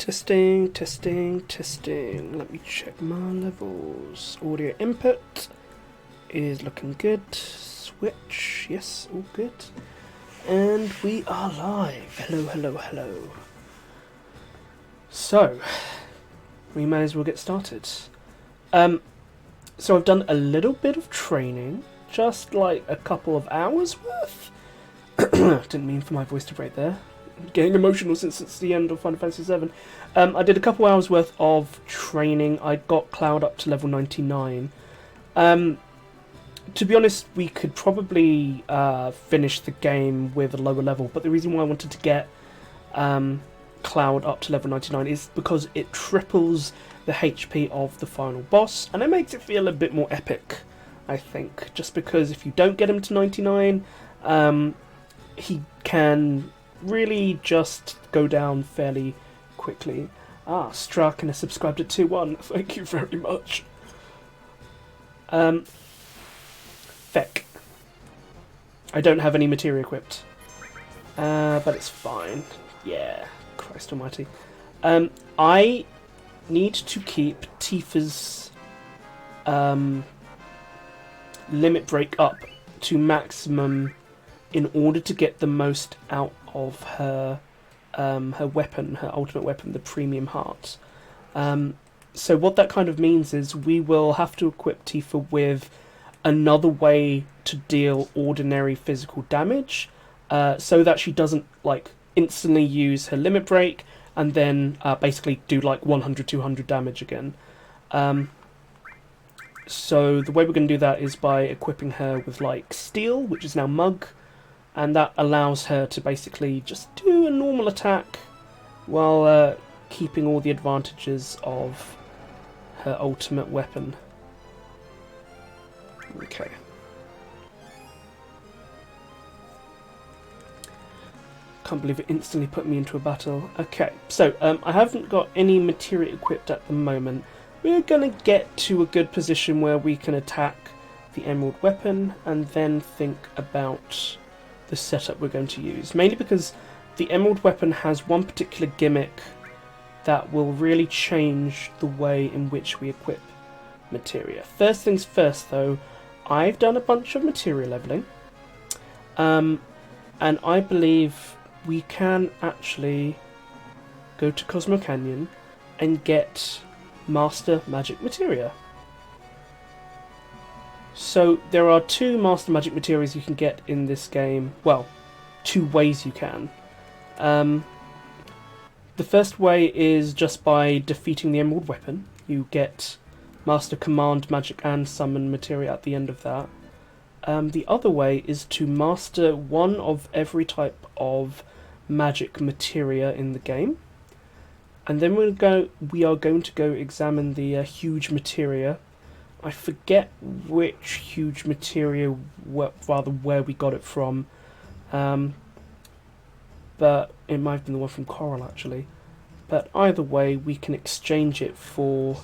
Testing, testing, testing. Let me check my levels. Audio input is looking good. Switch, yes, all good. And we are live. Hello, hello, hello. So, we may as well get started. So I've done a little bit of training, just like a couple of hours worth. Didn't mean for my voice to break there. Getting emotional since it's the end of Fanservice VII. I did a couple hours worth of training. I got Cloud up to level 99. To be honest, we could probably finish the game with a lower level, but the reason why I wanted to get Cloud up to level 99 is because it triples the HP of the final boss, and it makes it feel a bit more epic, I think. Just because if you don't get him to 99, he can really just go down fairly quickly. Straken has subscribed at 2-1. Thank you very much. Feck. I don't have any materia equipped. But it's fine. Yeah, Christ almighty. I need to keep Tifa's limit break up to maximum in order to get the most out of her her weapon, her ultimate weapon, the Premium Heart. So what that kind of means is we will have to equip Tifa with another way to deal ordinary physical damage, so that she doesn't like instantly use her limit break and then basically do like 100-200 damage again. So the way we're going to do that is by equipping her with like Steel, which is now Mug, and that allows her to basically just do a normal attack while keeping all the advantages of her ultimate weapon. Okay. Can't believe it instantly put me into a battle. Okay, so I haven't got any materia equipped at the moment. We're going to get to a good position where we can attack the Emerald weapon and then think about the setup we're going to use. Mainly because the Emerald weapon has one particular gimmick that will really change the way in which we equip materia. First things first though, I've done a bunch of materia leveling, and I believe we can actually go to Cosmo Canyon and get Master Magic Materia. So there are 2 Master Magic Materials you can get in this game. Well, 2 ways you can. The first way is just by defeating the Emerald Weapon. You get Master Command Magic and Summon Materia at the end of that. The other way is to master one of every type of magic materia in the game. And then we are going to go examine the huge materia. I forget which huge materia, rather where we got it from, but it might have been the one from Coral actually. But either way, we can exchange it for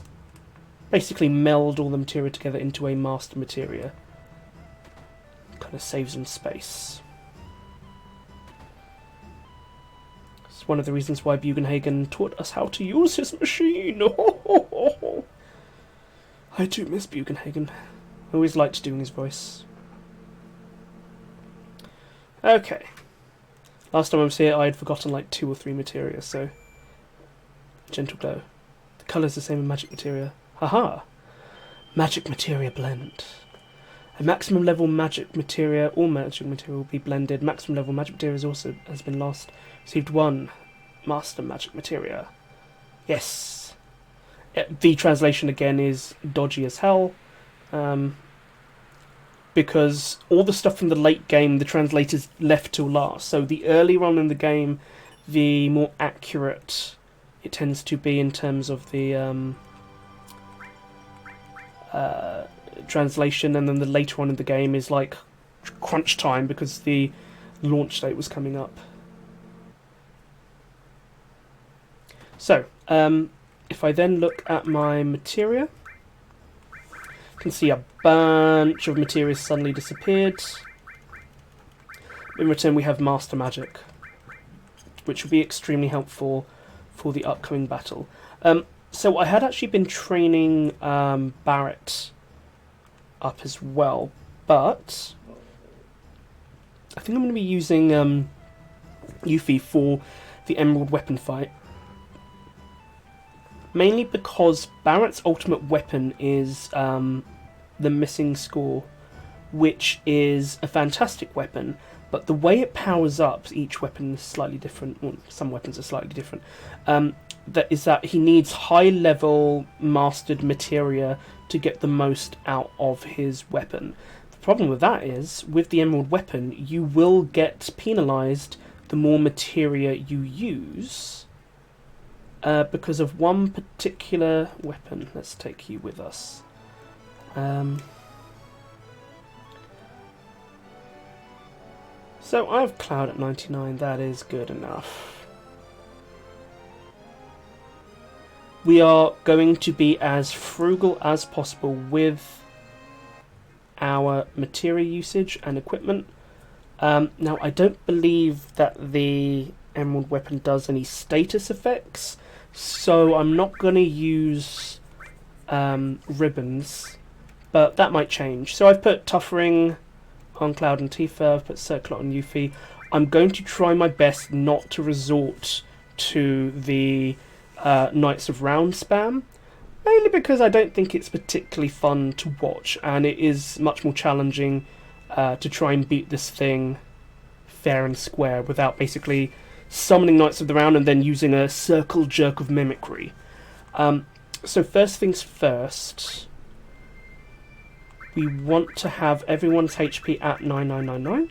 basically meld all the materia together into a master materia. Kind of saves some space. It's one of the reasons why Bugenhagen taught us how to use his machine. I do miss Bugenhagen. I always liked doing his voice. Okay. Last time I was here, I had forgotten like 2 or 3 materia, so... Gentle Glow. The colour's the same in Magic Materia. Haha! Magic Materia Blend. A maximum level magic materia, all magic materia will be blended. Maximum level magic materia has been lost. Received 1 Master Magic Materia. Yes! The translation again is dodgy as hell, because all the stuff from the late game the translators left till last. So the earlier on in the game, the more accurate it tends to be in terms of the translation, and then the later on in the game is like crunch time because the launch date was coming up. So, if I then look at my materia, you can see a bunch of materia suddenly disappeared. In return we have Master Magic, which will be extremely helpful for the upcoming battle. So I had actually been training Barrett up as well, but I think I'm going to be using Yuffie for the Emerald Weapon fight. Mainly because Barrett's ultimate weapon is the Missing Score, which is a fantastic weapon, but the way it powers up, each weapon is slightly different, well, some weapons are slightly different, that he needs high-level mastered materia to get the most out of his weapon. The problem with that is, with the Emerald Weapon, you will get penalised the more materia you use, because of one particular weapon. Let's take you with us. So I have Cloud at 99, that is good enough. We are going to be as frugal as possible with our materia usage and equipment. Now, I don't believe that the Emerald Weapon does any status effects, so I'm not going to use ribbons, but that might change. So I've put Tuffering on Cloud and Tifa, I've put Circlet on Yuffie. I'm going to try my best not to resort to the Knights of Round spam, mainly because I don't think it's particularly fun to watch, and it is much more challenging to try and beat this thing fair and square without basically summoning Knights of the Round and then using a circle jerk of mimicry. So first things first, we want to have everyone's HP at 9999.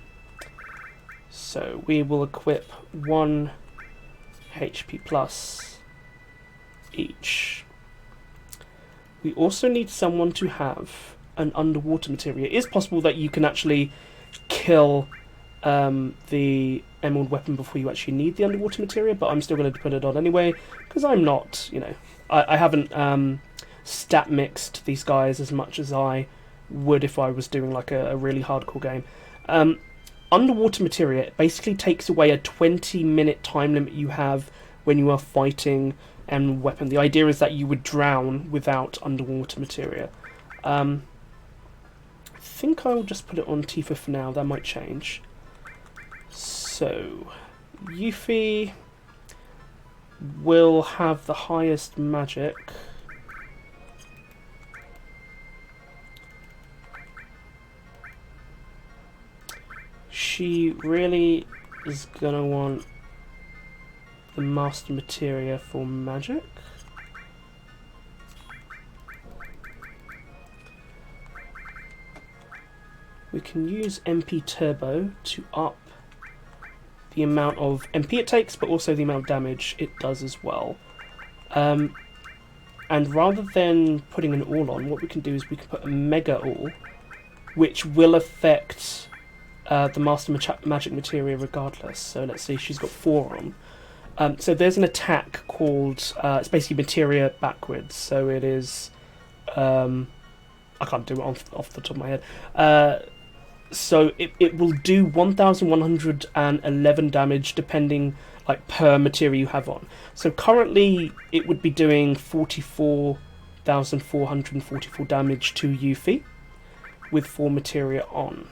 So we will equip 1 HP plus each. We also need someone to have an underwater materia. It is possible that you can actually kill the Emerald Weapon before you actually need the underwater materia, but I'm still going to put it on anyway, because I'm not, I haven't stat mixed these guys as much as I would if I was doing like a really hardcore game. Underwater materia basically takes away a 20-minute time limit you have when you are fighting Emerald Weapon. The idea is that you would drown without underwater materia. I think I'll just put it on Tifa for now, that might change. So, Yuffie will have the highest magic. She really is gonna want the master materia for magic. We can use MP Turbo to up the amount of MP it takes, but also the amount of damage it does as well. And rather than putting an all on, what we can do is we can put a Mega All, which will affect the Master Magic Materia regardless. So let's see, she's got 4 on. So there's an attack called, it's basically Materia backwards, so it is, I can't do it off the top of my head. So it will do 1,111 damage depending, like, per materia you have on. So currently it would be doing 44,444 damage to Yuffie with 4 materia on.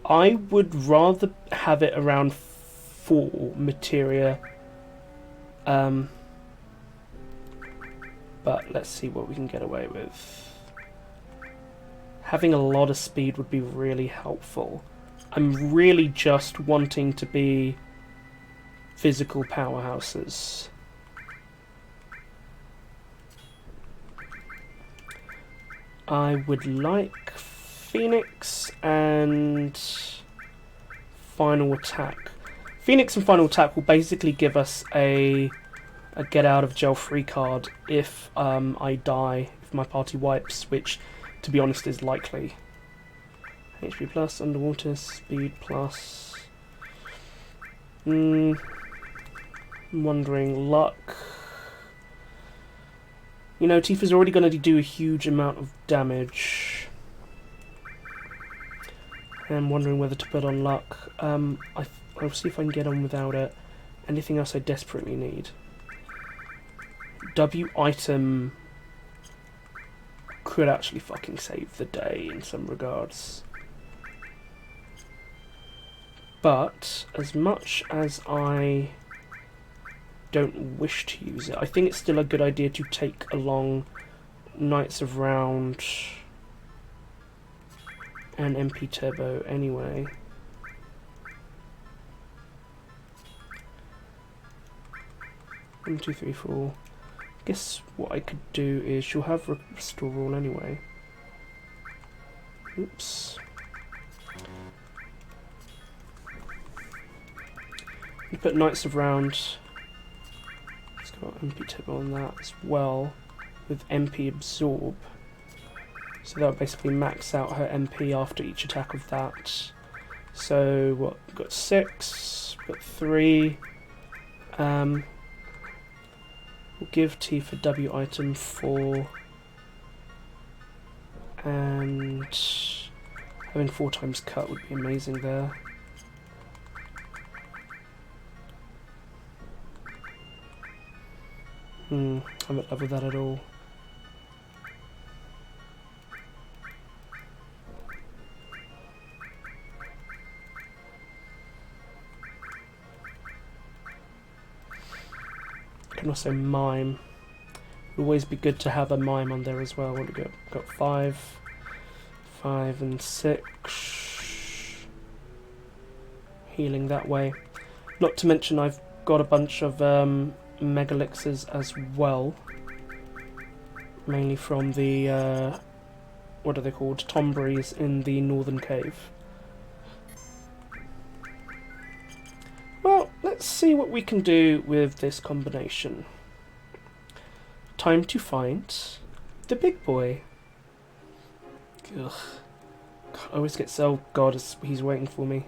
I would rather have it around 4 materia, but let's see what we can get away with. Having a lot of speed would be really helpful. I'm really just wanting to be physical powerhouses. I would like Phoenix and Final Attack. Phoenix and Final Attack will basically give us a get out of jail free card if I die, if my party wipes, which, to be honest, is likely. HP plus, underwater, speed plus. I'm wondering, luck. Tifa's already going to do a huge amount of damage. I'm wondering whether to put on luck. I'll see if I can get on without it. Anything else I desperately need. W item could actually fucking save the day in some regards. But as much as I don't wish to use it, I think it's still a good idea to take along Knights of Round and MP Turbo anyway. One, two, three, four. I guess what I could do is she'll have restore all anyway. Oops. You put Knights of Round. Let's go MP Turbo on that as well, with MP Absorb. So that'll basically max out her MP after each attack of that. So what? We've got 6, got 3. We'll give T for W item 4, and having 4 times cut would be amazing there. I'm not love with that at all. Can also mime. Would always be good to have a mime on there as well. What do we got 5, 5 and 6. Healing that way. Not to mention I've got a bunch of Mega Elixirs as well. Mainly from the what are they called? Tombries in the Northern Cave. Well, let's see what we can do with this combination. Time to find the big boy. Ugh. God, I always get so... God, he's waiting for me.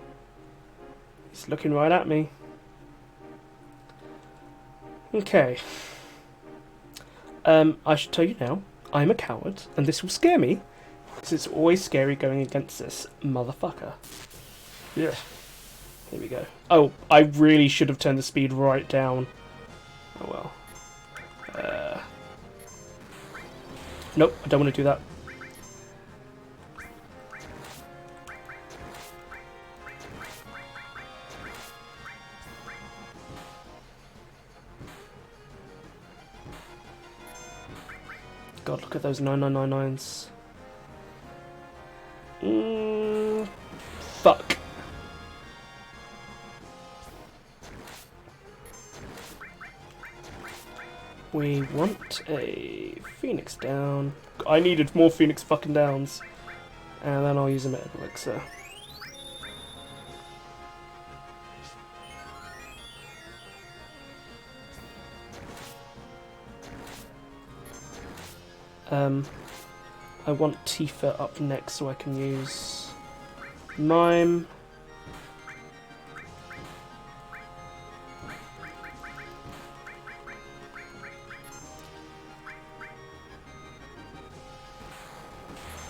He's looking right at me. Okay. I should tell you now, I'm a coward, and this will scare me, because it's always scary going against this motherfucker. Yeah. Here we go. Oh, I really should have turned the speed right down. Oh well. Nope, I don't want to do that. God, look at those 9999s. Fuck. We want a Phoenix down. I needed more Phoenix fucking downs. And then I'll use a Mega Elixir. I want Tifa up next so I can use Mime.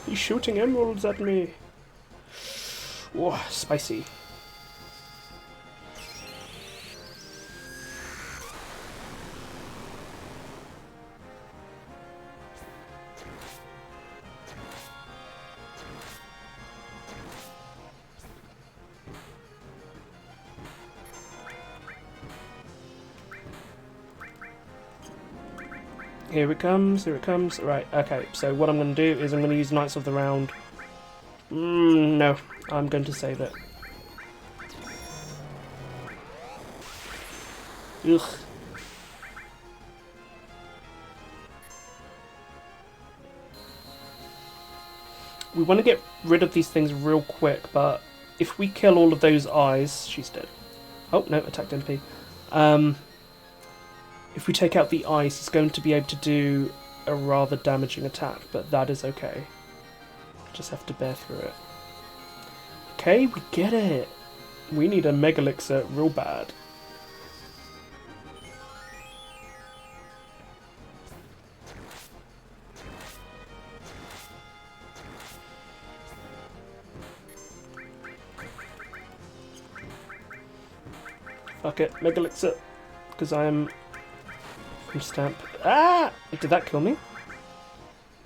He's shooting emeralds at me. Whoa, spicy. Here it comes, here it comes. Right, okay, so what I'm going to do is I'm going to use Knights of the Round. No, I'm going to save it. Ugh. We want to get rid of these things real quick, but if we kill all of those eyes... She's dead. Oh, no, attacked MP. If we take out the ice, it's going to be able to do a rather damaging attack, but that is okay. Just have to bear through it. Okay, we get it. We need a Mega Elixir real bad. Fuck it, Mega Elixir, because I am Stamp. Ah! Did that kill me?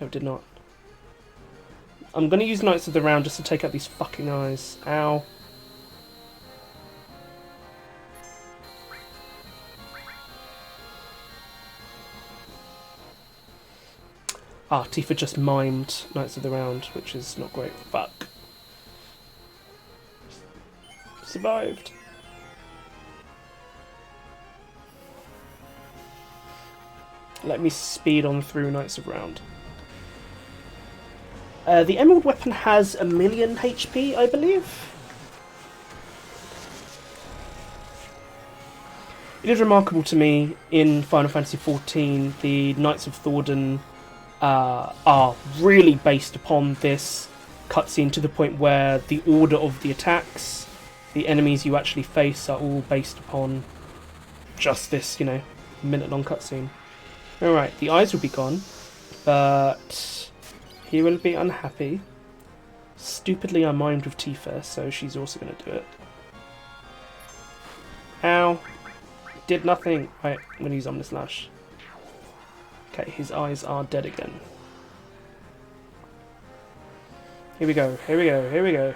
No, it did not. I'm going to use Knights of the Round just to take out these fucking eyes. Ow. Ah, Tifa just mimed Knights of the Round, which is not great. Fuck. Survived. Let me speed on through Knights of Round. The Emerald Weapon has 1,000,000 HP, I believe. It is remarkable to me in Final Fantasy XIV, the Knights of Thordan are really based upon this cutscene to the point where the order of the attacks, the enemies you actually face are all based upon just this, you know, minute-long cutscene. Alright, the eyes will be gone, but he will be unhappy. Stupidly, I mimed with Tifa, so she's also going to do it. Ow. Did nothing. Right, I'm going to use Omni Slash. Okay, his eyes are dead again. Here we go, here we go, here we go.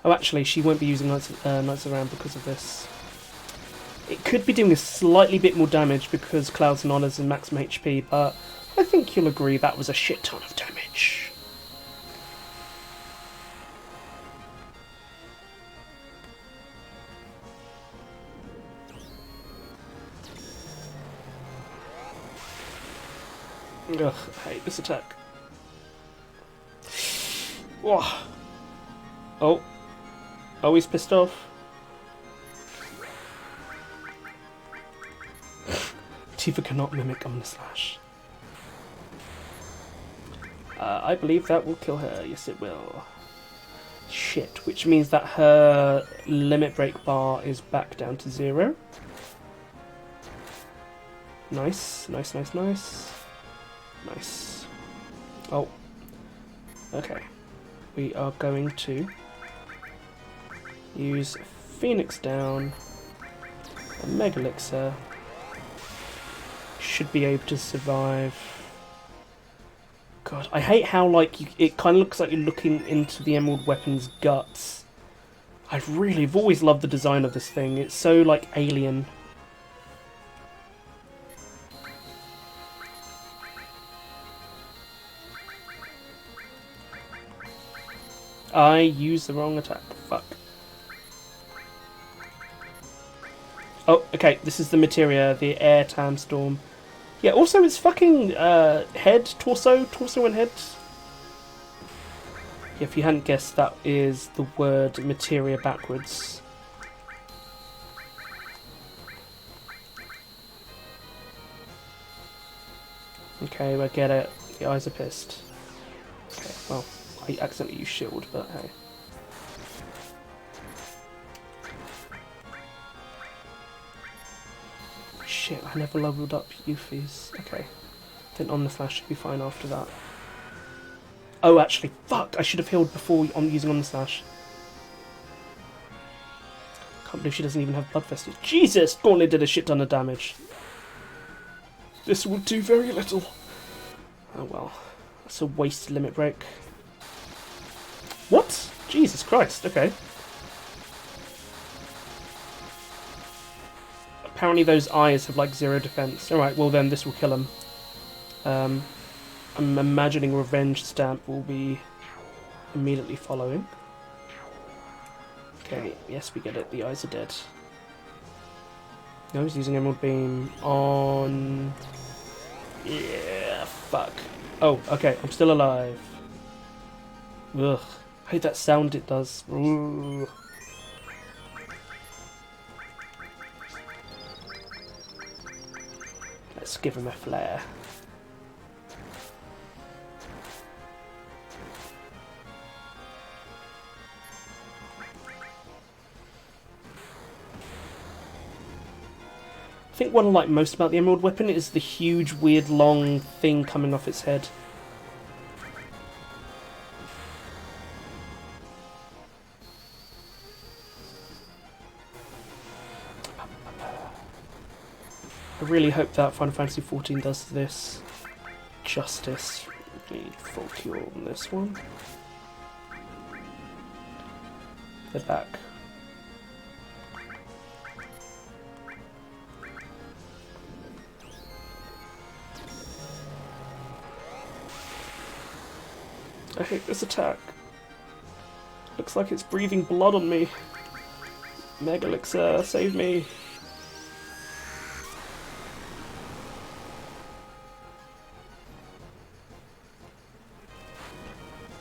Oh, actually, she won't be using Knights Around because of this. It could be doing a slightly bit more damage because Clouds and Honours and maximum HP, but I think you'll agree that was a shit ton of damage. Ugh, I hate this attack. Whoa. Oh. Oh, he's pissed off. Tifa cannot mimic Omni Slash. I believe that will kill her. Yes, it will. Shit, which means that her limit break bar is back down to 0. Nice, nice, nice, nice. Nice. Oh. Okay. We are going to use Phoenix Down, a Mega Elixir. Should be able to survive. God, I hate how it kind of looks like you're looking into the Emerald Weapon's guts. I've always loved the design of this thing. It's so like alien. I used the wrong attack. Fuck. Oh, okay, this is the materia, the air time storm. Yeah, also it's fucking head, torso and head. Yeah, if you hadn't guessed, that is the word materia backwards. Okay, I get it. The eyes are pissed. Okay, well, I accidentally used shield, but hey. Shit, I never leveled up Yuffie's. Okay. Then Omni Slash should be fine after that. Oh, actually, fuck! I should have healed before I'm using Omni Slash. Can't believe she doesn't even have Blood Vestige. Jesus! Gauntlet did a shit ton of damage. This will do very little. Oh well. That's a wasted limit break. What? Jesus Christ, okay. Apparently those eyes have like 0 defense. Alright, well then this will kill him. I'm imagining Revenge Stamp will be immediately following. Okay, yes we get it, the eyes are dead. No, he's using Emerald Beam on... Yeah, fuck. Oh, okay, I'm still alive. Ugh, I hate that sound it does. Ugh. Let's give him a flare. I think what I like most about the Emerald Weapon is the huge, weird, long thing coming off its head. I really hope that Final Fantasy XIV does this justice. Need full cure on this one. They're back. I hate this attack. Looks like it's breathing blood on me. Mega Elixir, save me.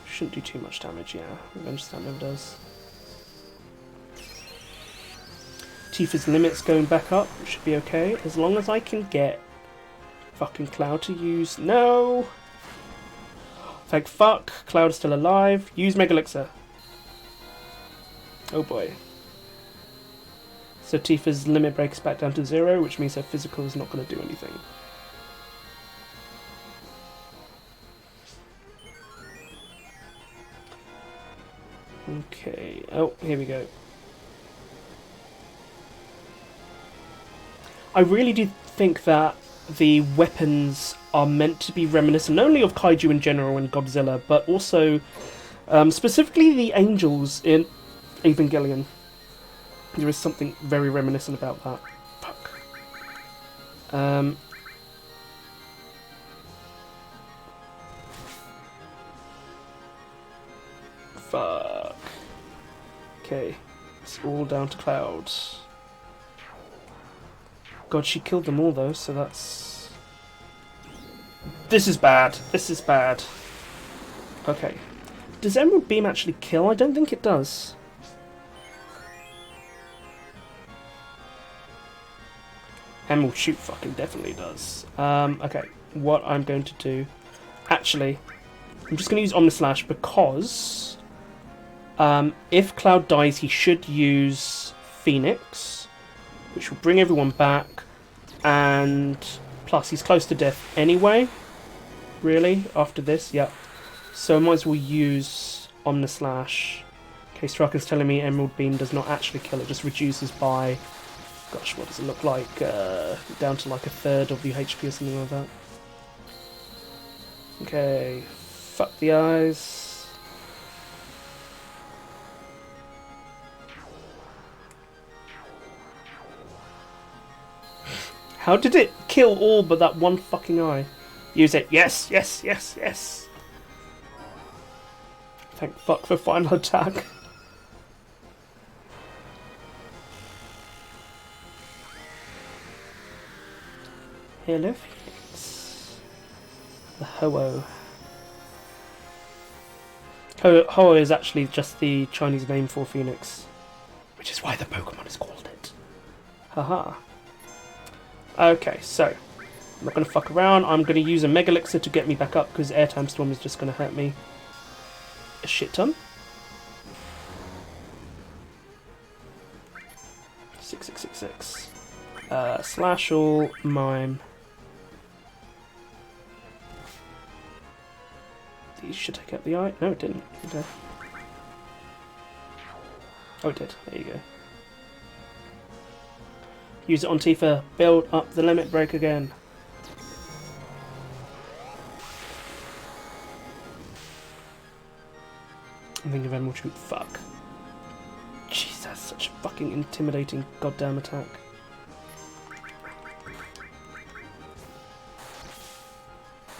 Shouldn't do too much damage, yeah. Revenge Stand never does. Tifa's limit's going back up, which should be okay. As long as I can get fucking Cloud to use... No! Thank fuck, Cloud is still alive. Use Mega Elixir. Oh boy. So Tifa's limit breaks back down to 0, which means her physical is not going to do anything. Okay, oh, here we go. I really do think that the weapons are meant to be reminiscent not only of kaiju in general and Godzilla, but also specifically the angels in Evangelion. There is something very reminiscent about that. Fuck. Fuck. Okay, it's all down to Cloud. God, she killed them all though, so that's... This is bad. This is bad. Okay. Does Emerald Beam actually kill? I don't think it does. Emerald Shoot fucking definitely does. Okay, what I'm going to do... Actually, I'm just going to use Omnislash because... if Cloud dies, he should use Phoenix, which will bring everyone back, and plus he's close to death anyway, really, after this, yep. So I might as well use Omnislash. Okay, Straka's telling me Emerald Beam does not actually kill, it just reduces by, gosh, what does it look like, down to like a third of the HP or something like that. Okay, fuck the eyes. How did it kill all but that one fucking eye? Use it. Yes, yes, yes, yes. Thank fuck for final attack. Hello, Phoenix. The Ho-Oh. Ho-Oh is actually just the Chinese name for Phoenix, which is why the Pokemon is called it. Haha. Okay, so I'm not going to fuck around. I'm going to use a Mega Elixir to get me back up because Airtime Storm is just going to hurt me a shit ton. 6666. Slash all, Mime. These should take out the eye. No, it didn't. Okay. Oh, it did. There you go. Use it on Tifa. Build up the limit break again. I'm thinking of Emerald Shoot. Fuck. Jeez, that's such a fucking intimidating goddamn attack.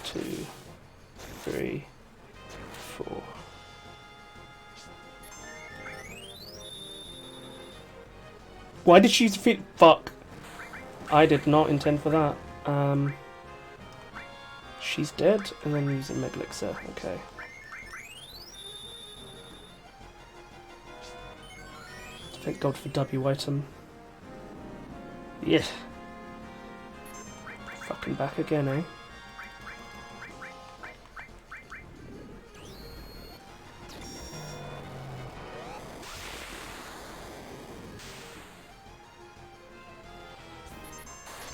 Two, three, four. Why did she use the feet? Fuck. I did not intend for that. She's dead, and then using Mega Elixir. Okay. Thank God for W item. Yeah. Fucking back again, eh?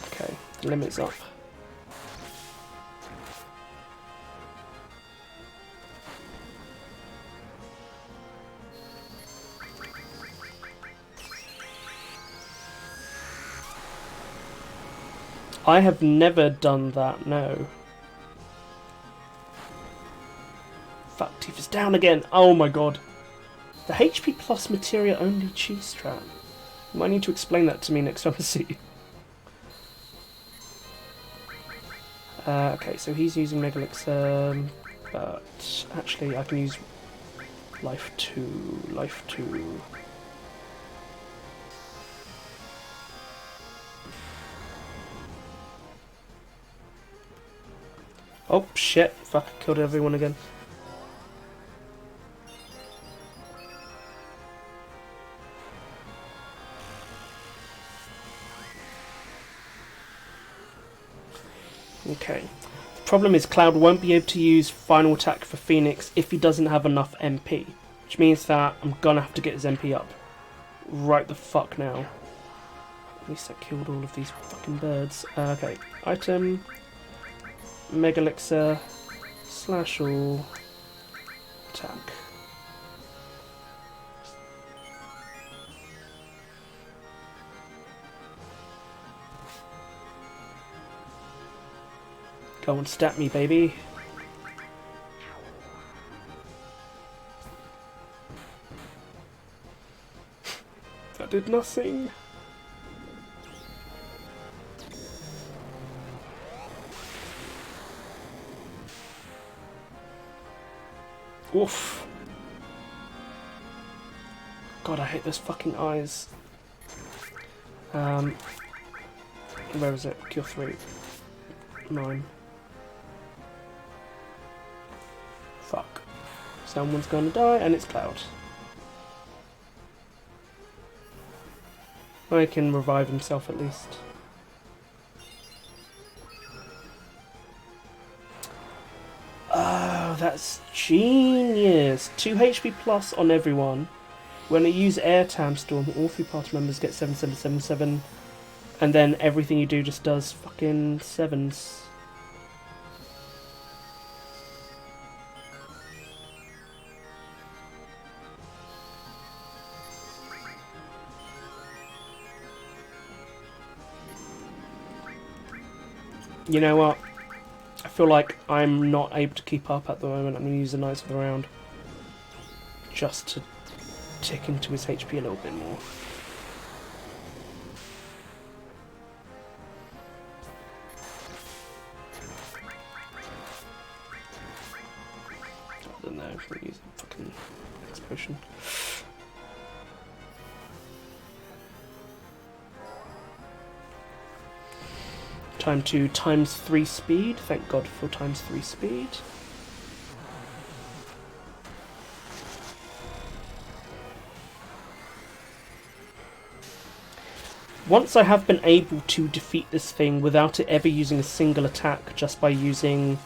Okay, the limit's up. I have never done that, no. Fuck, Tifa's down again. Oh my god. The HP plus materia only cheese strat. You might need to explain that to me next time I see you. Okay, so he's using Mega Elixir, but actually I can use Life 2, Life 2. Oh shit, fuck, I killed everyone again. Okay. The problem is Cloud won't be able to use Final Attack for Phoenix if he doesn't have enough MP. Which means that I'm gonna have to get his MP up. Right the fuck now. At least I killed all of these fucking birds. Okay. Item. Mega Elixir. Slash all. Attack. Go and stat me, baby. That did nothing. Oof. God, I hate those fucking eyes. Where is it? Cure 3. 9. Fuck. Someone's gonna die, and it's Cloud. I can revive himself at least. Oh, that's genius! 2 HP plus on everyone. When I use Air Tam Storm, all 3 party members get 7/7/7/7, and then everything you do just does fucking 7s. You know what? I feel like I'm not able to keep up at the moment. I'm going to use the Knights of the Round just to tick into his HP a little bit more. I don't know if we're using fucking explosion. Time to ×3 speed. Thank God for ×3 speed. Once I have been able to defeat this thing without it ever using a single attack, just by using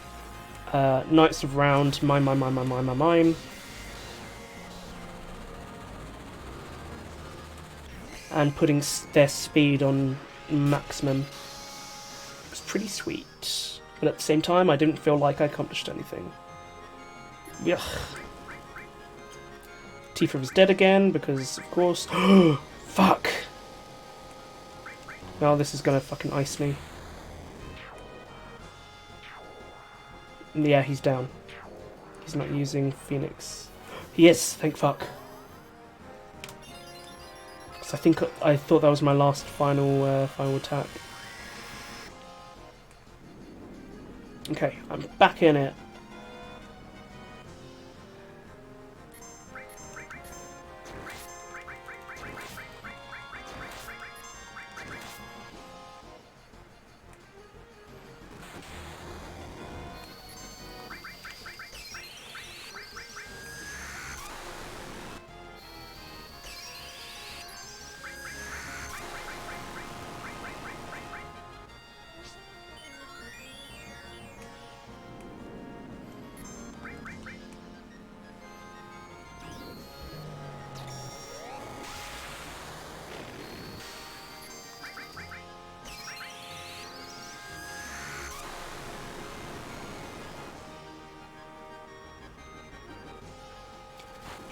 Knights of Round, mime, and putting their speed on maximum, was pretty sweet. But at the same time, I didn't feel like I accomplished anything. Yuck. Tifa is dead again, because, of course... Fuck! Now this is gonna fucking ice me. Yeah, he's down. He's not using Phoenix. He is, thank fuck. Because I thought that was my last final attack. Okay, I'm back in it.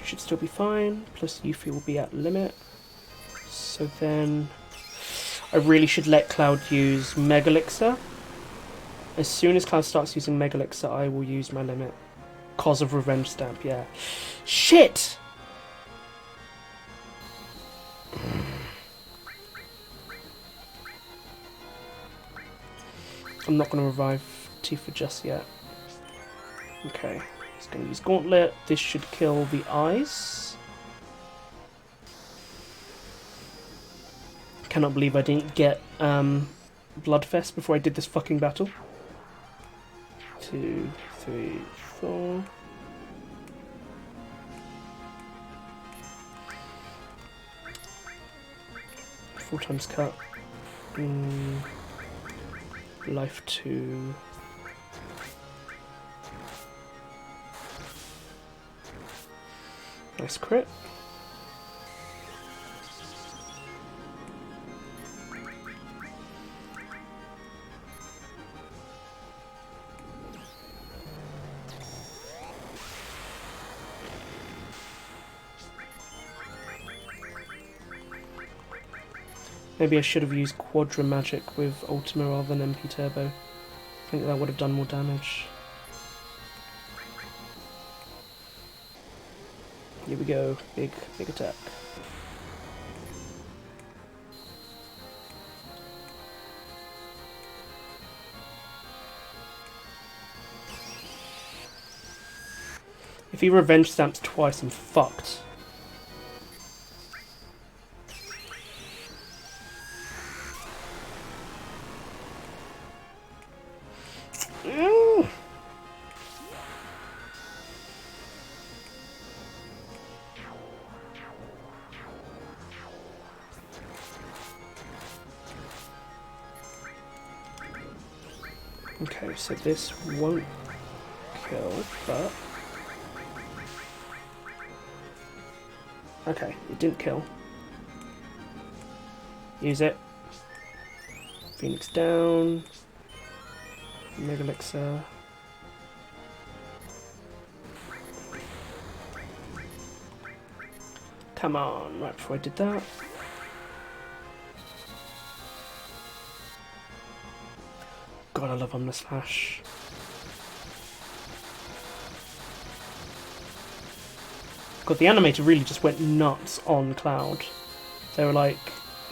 Should still be fine, plus Yuffie will be at limit. So then... I really should let Cloud use Mega Elixir. As soon as Cloud starts using Mega Elixir, I will use my limit. Cause of Revenge Stamp, yeah. Shit! I'm not going to revive Tifa just yet. Okay, he's going to use Gauntlet. This should kill the eyes. Cannot believe I didn't get Bloodfest before I did this fucking battle. 2, 3, 4. Four times cut. Life 2. Nice crit. Maybe I should have used Quadra Magic with Ultima rather than MP Turbo. I think that would have done more damage. Here we go, big attack. If he Revenge Stamps twice, I'm fucked. Okay, so this won't kill, but... Okay, it didn't kill. Use it. Phoenix down. Mega Elixir. Come on, right before I did that. God, I love Omnislash. God, the animator really just went nuts on Cloud. They were like,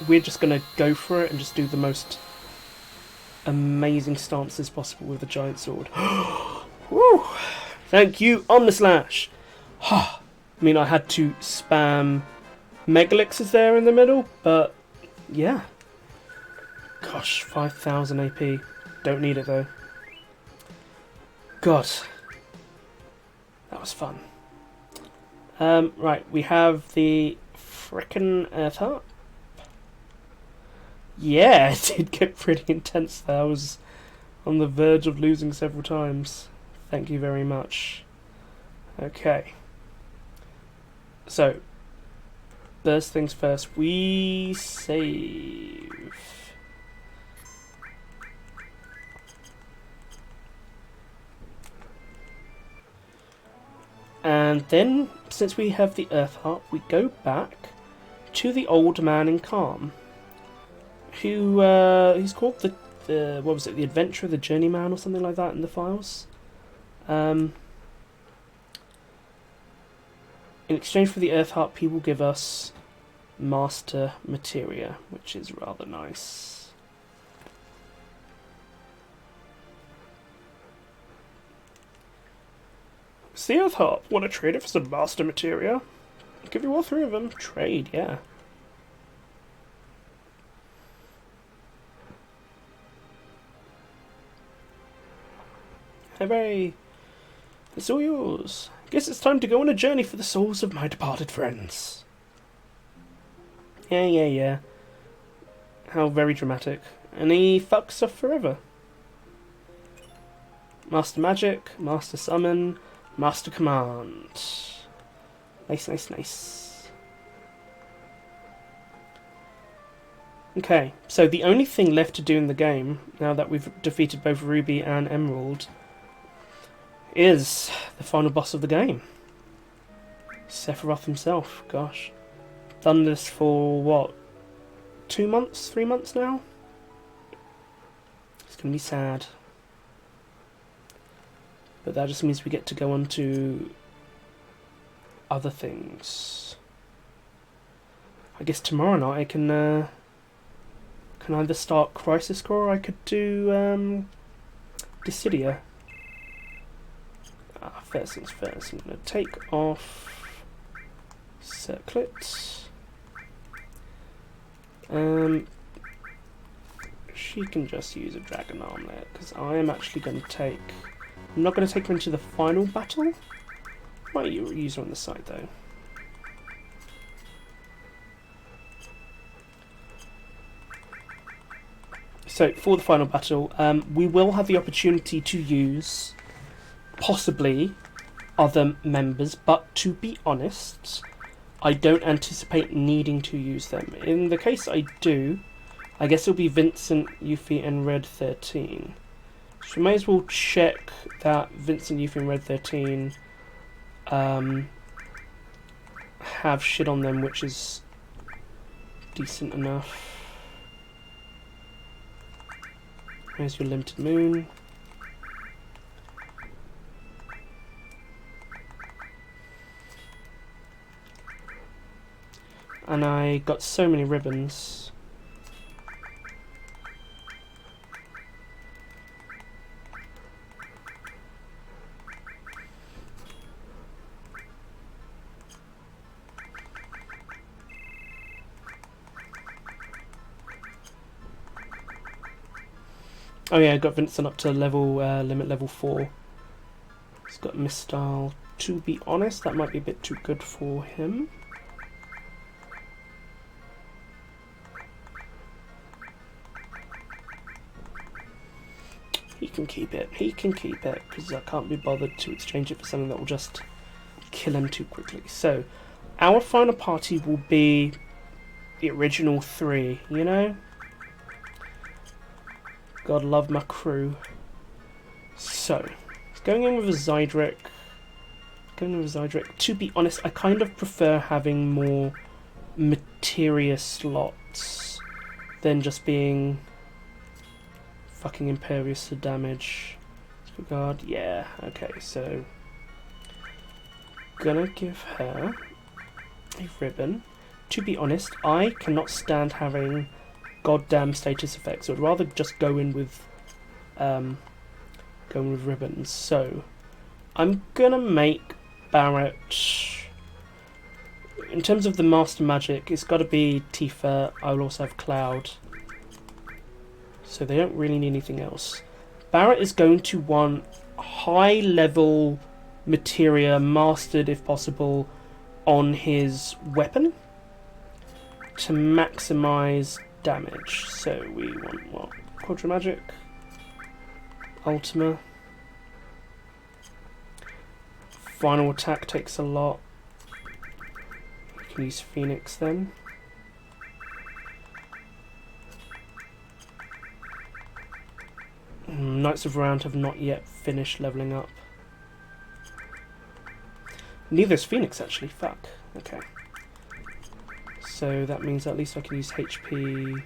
we're just going to go for it and just do the most amazing stances possible with the giant sword. Woo! Thank you, Omnislash! I mean, I had to spam Mega Elixirs there in the middle, but yeah. Gosh, 5,000 AP. Don't need it though. God. That was fun. Right, we have the frickin' Earth Harp. Yeah, it did get pretty intense there. I was on the verge of losing several times. Thank you very much. Okay. So, first things first, we save. And then, since we have the Earth Harp, we go back to the old man in Calm, who he's called the what was it, the Adventurer, the Journeyman, or something like that in the files. In exchange for the Earth Harp, he will give us Master Materia, which is rather nice. It's the Earth Harp. Want to trade it for some Master Materia? I'll give you all three of them. Trade, yeah. Hooray! It's all yours. Guess it's time to go on a journey for the souls of my departed friends. Yeah. How very dramatic. And he fucks off forever. Master Magic, Master Summon, Master Command. Nice. Okay, so the only thing left to do in the game, now that we've defeated both Ruby and Emerald, is the final boss of the game. Sephiroth himself, gosh. Done this for, what, 2 months, 3 months now. It's going to be sad. But that just means we get to go on to other things. I guess tomorrow night I can either start Crisis Core or I could do Dissidia. First things first, I'm going to take off Circlet. She can just use a Dragon Armlet, because I am actually going to take... I'm not going to take her into the final battle. Might use her on the side though. So, for the final battle, we will have the opportunity to use, possibly, other members, but to be honest, I don't anticipate needing to use them. In the case I do, I guess it'll be Vincent, Yuffie, and Red 13. So we may as well check that Vincent, Yuffie, and Red 13 have shit on them, which is decent enough. There's your limited moon. And I got so many ribbons. Oh yeah, I got Vincent up to level limit level 4. He's got Mistyle. To be honest, that might be a bit too good for him. He can keep it. He can keep it, because I can't be bothered to exchange it for something that will just kill him too quickly. So, our final party will be the original 3, you know? God love my crew. So, going in with a Zydric. To be honest, I kind of prefer having more materia slots than just being fucking impervious to damage. Disregard, yeah, okay, so gonna give her a ribbon. To be honest, I cannot stand having goddamn status effects. I'd rather just go in with ribbons. So I'm gonna make Barrett. In terms of the master magic, it's got to be Tifa. I will also have Cloud. So they don't really need anything else. Barrett is going to want high level materia mastered, if possible, on his weapon to maximize damage. So we want what? Quadra Magic, Ultima. Final attack takes a lot. We can use Phoenix then. Knights of Round have not yet finished leveling up. Neither is Phoenix actually, fuck. Okay. So that means at least I can use HP.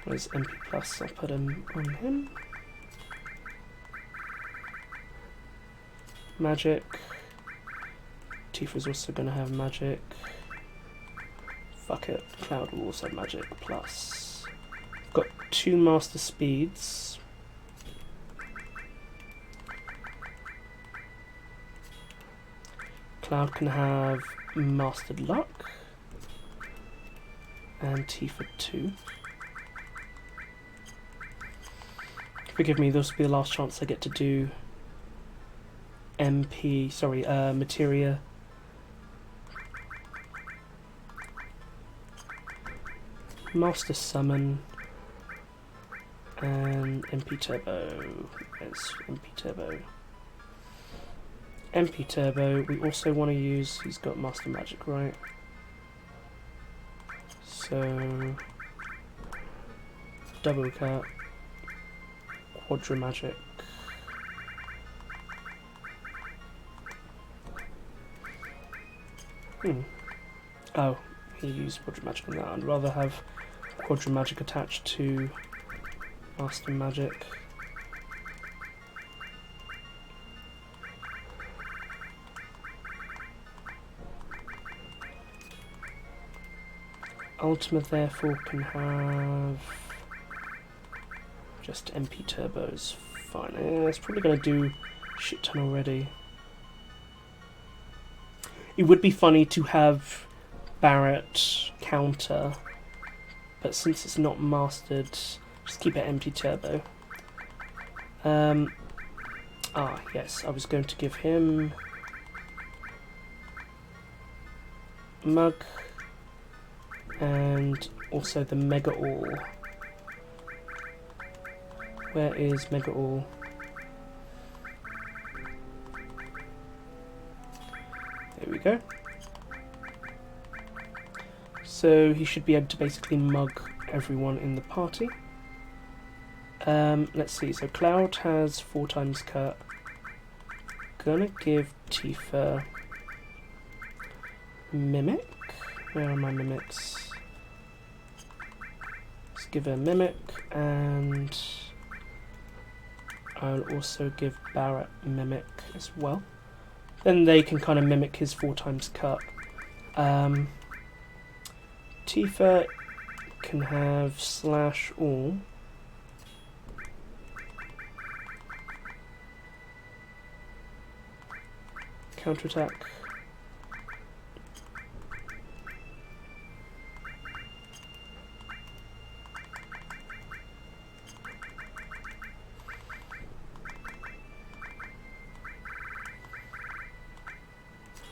Where's MP plus? I'll put him on him. Magic. Tifa's also going to have magic. Fuck it. Cloud will also have magic plus. I've got 2 master speeds. Cloud can have mastered luck. And Tifa 2. Forgive me, this will be the last chance I get to do materia. Master Summon and MP Turbo. There's MP Turbo. MP Turbo, we also want to use, he's got Master Magic, right? So, double cut, Quadra Magic. Oh, he used Quadramagic on that. I'd rather have Quadramagic attached to Master Magic. Ultima therefore can have just MP turbos. Fine. It's probably going to do shit ton already. It would be funny to have Barrett counter, but since it's not mastered, just keep it empty turbo. Yes, I was going to give him Mug and also the Mega All. Where is Mega All? There we go. So he should be able to basically mug everyone in the party. Let's see, so Cloud has 4 times cut. Gonna give Tifa Mimic. Where are my mimics? Let's give her Mimic, and I'll also give Barrett Mimic as well. Then they can kind of mimic his 4 times cut. Tifa can have slash all. Counterattack.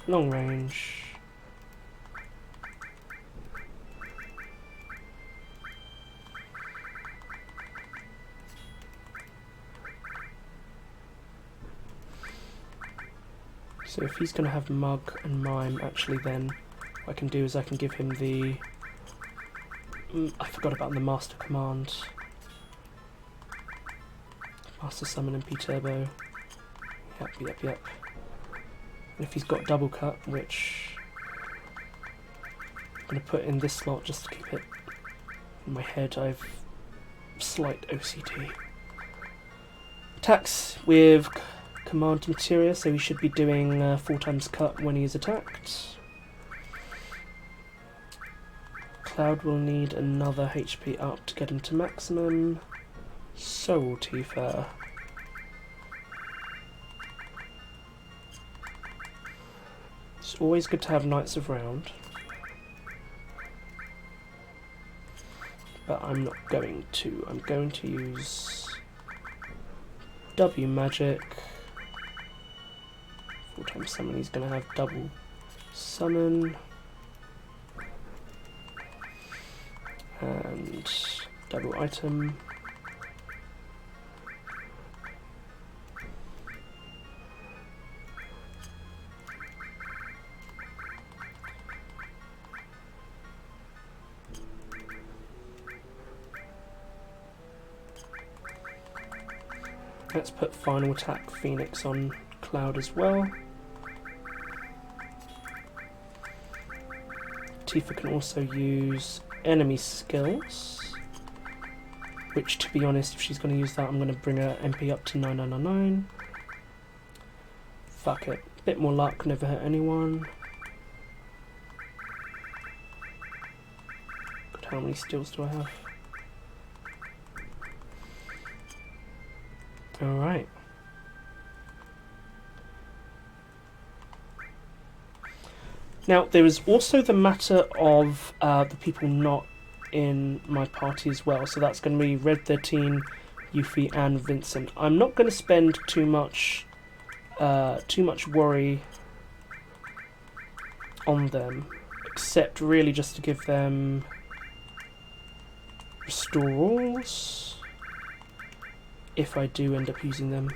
Long range. So if he's going to have Mug and Mime, actually then what I can do is I can give him the... I forgot about the Master Command. Master Summon and P-Turbo. Yep. And if he's got Double Cut, which I'm going to put in this slot just to keep it in my head, I've slight OCD. Attacks with Command Materia, so he should be doing 4 times cut when he is attacked. Cloud will need another HP up to get him to maximum. So will Tifa. It's always good to have Knights of Round, but I'm not going to. I'm going to use W Magic. 4 times summon, he's going to have double summon. And double item. Let's put Final Attack Phoenix on Cloud as well. Tifa can also use enemy skills, which, to be honest, if she's going to use that, I'm going to bring her MP up to 9999. Fuck it. Bit more luck, never hurt anyone. God, how many steals do I have? Alright. Now, there is also the matter of the people not in my party as well. So that's going to be Red 13, Yuffie, and Vincent. I'm not going to spend too much worry on them, except really just to give them Restore Alls, if I do end up using them.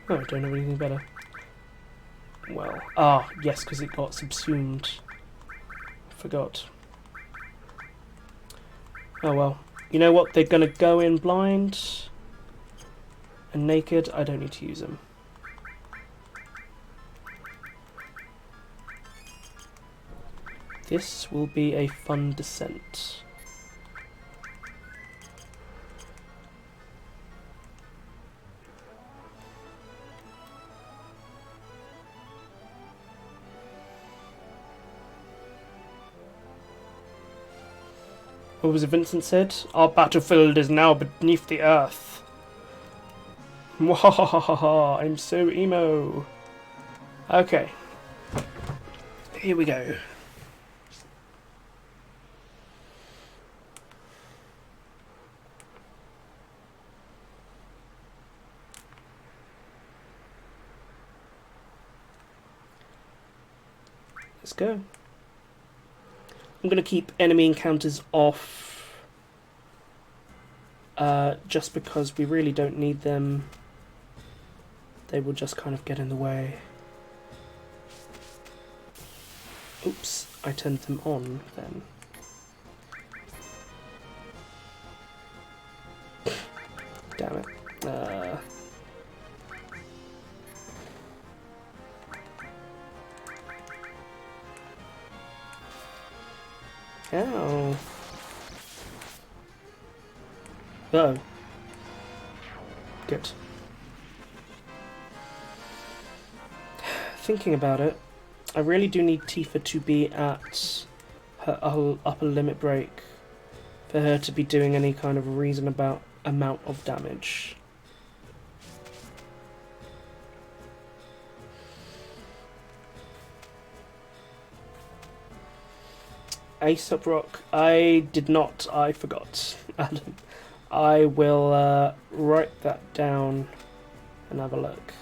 Oh, I don't have anything better. Well, yes, because it got subsumed. Forgot. Oh well, You know what? They're going to go in blind and naked. I don't need to use them. This will be a fun descent. What was it Vincent said? Our battlefield is now beneath the earth. Mwahahaha, I'm so emo. Okay. Here we go. Let's go. I'm going to keep enemy encounters off just because we really don't need them. They will just kind of get in the way. Oops, I turned them on then. Damn it. Ow. Uh-oh. Good. Thinking about it, I really do need Tifa to be at her upper limit break for her to be doing any kind of reasonable amount of damage. Aesop Rock, I did not, I forgot. Adam, I will write that down and have a look.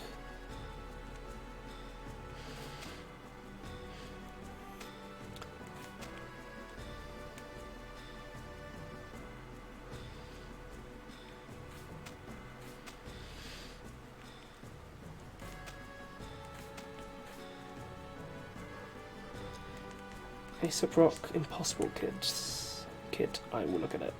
Aesop Rock, Impossible Kit, I will look at it.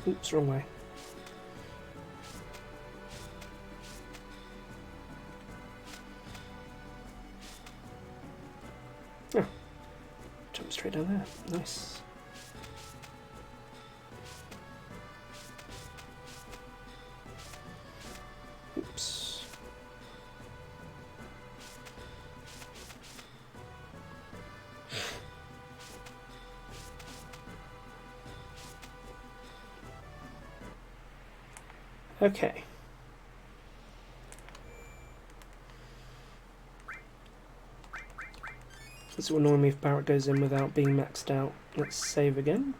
Oops, wrong way. Oh, jump straight down there. Nice. Oops. Okay. This will annoy me if Barrett goes in without being maxed out. Let's save again.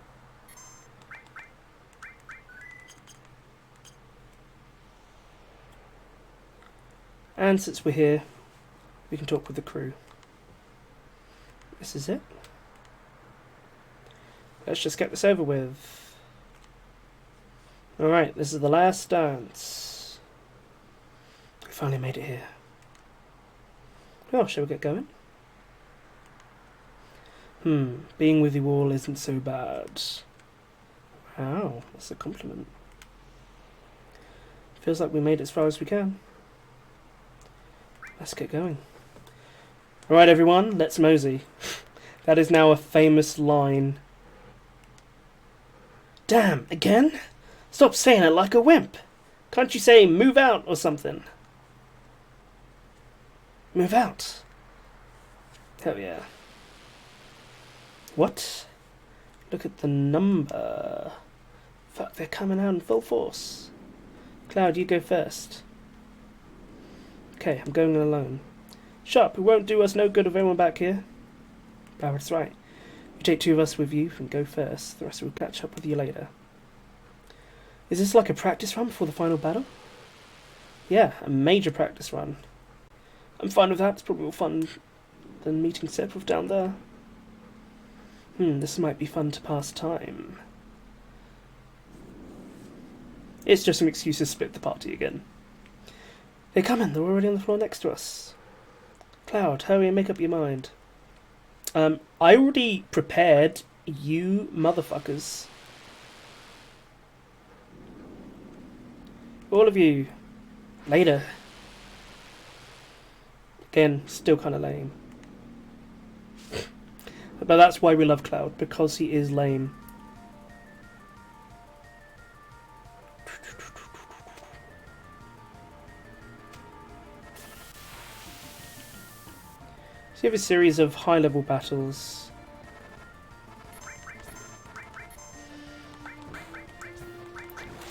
And since we're here, we can talk with the crew. This is it. Let's just get this over with. Alright, this is the last dance. We finally made it here. Oh, shall we get going? Being with you all isn't so bad. Wow, that's a compliment. Feels like we made it as far as we can. Let's get going. Alright everyone, let's mosey. That is now a famous line. Damn, again? Stop saying it like a wimp. Can't you say move out or something? Move out? Hell yeah. What? Look at the number. Fuck, they're coming out in full force. Cloud, you go first. Okay, I'm going alone. Sharp, it won't do us no good if anyone back here. Barrett's right. You take two of us with you and go first. The rest will catch up with you later. Is this like a practice run before the final battle? Yeah, a major practice run. I'm fine with that. It's probably more fun than meeting Sephiroth down there. This might be fun to pass time. It's just an excuse to split the party again. They're coming. They're already on the floor next to us. Cloud, hurry and make up your mind. I already prepared, you motherfuckers. All of you. Later. Again, still kind of lame. But that's why we love Cloud, because he is lame. So you have a series of high-level battles.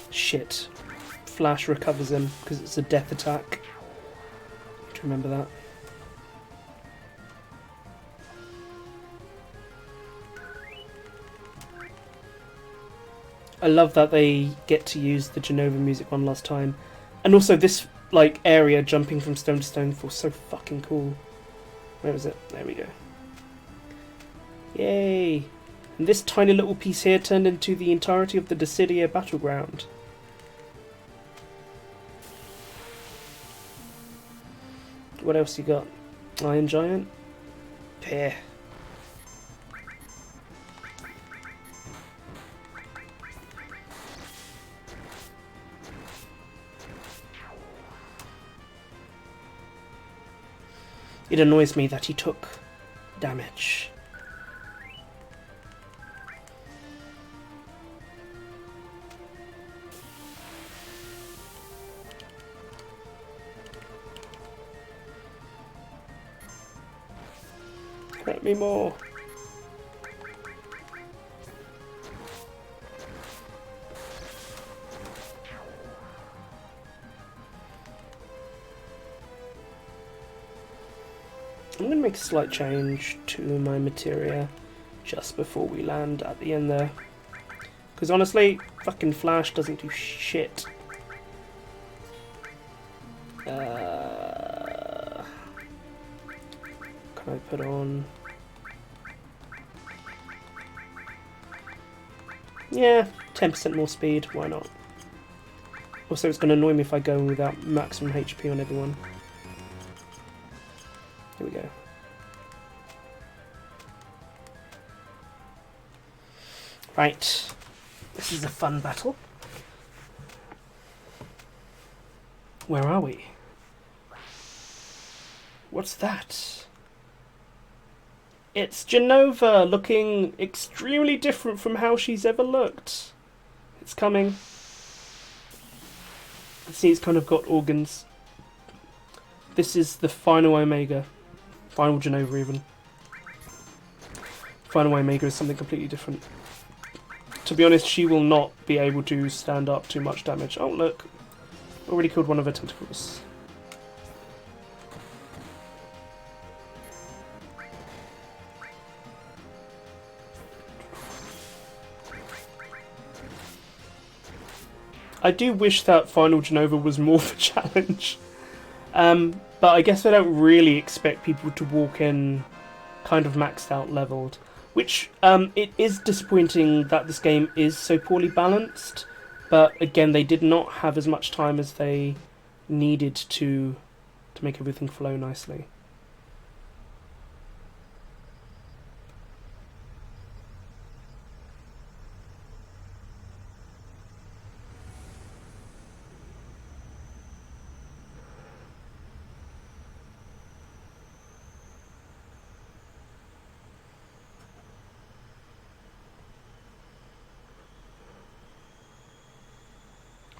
Shit. Flash recovers him, because it's a death attack. Do you remember that? I love that they get to use the Genova music one last time. And also this, like, area jumping from stone to stone feels so fucking cool. Where is it? There we go. Yay! And this tiny little piece here turned into the entirety of the Dissidia battleground. What else you got? Iron Giant? Pear. It annoys me that he took damage. Hurt me more. I'm going to make a slight change to my materia just before we land at the end there. Because honestly, fucking Flash doesn't do shit. Can I put on... Yeah, 10% more speed, why not? Also, it's going to annoy me if I go without maximum HP on everyone. Here we go. Right. This is a fun battle. Where are we? What's that? It's Genova, looking extremely different from how she's ever looked. It's coming. See, it's kind of got organs. This is the final Omega. Final Genova, even. Final Omega is something completely different. To be honest, she will not be able to stand up too much damage. Oh, look. Already killed one of her tentacles. I do wish that Final Genova was more of a challenge. But I guess I don't really expect people to walk in kind of maxed out leveled. Which, it is disappointing that this game is so poorly balanced. But again, they did not have as much time as they needed to make everything flow nicely.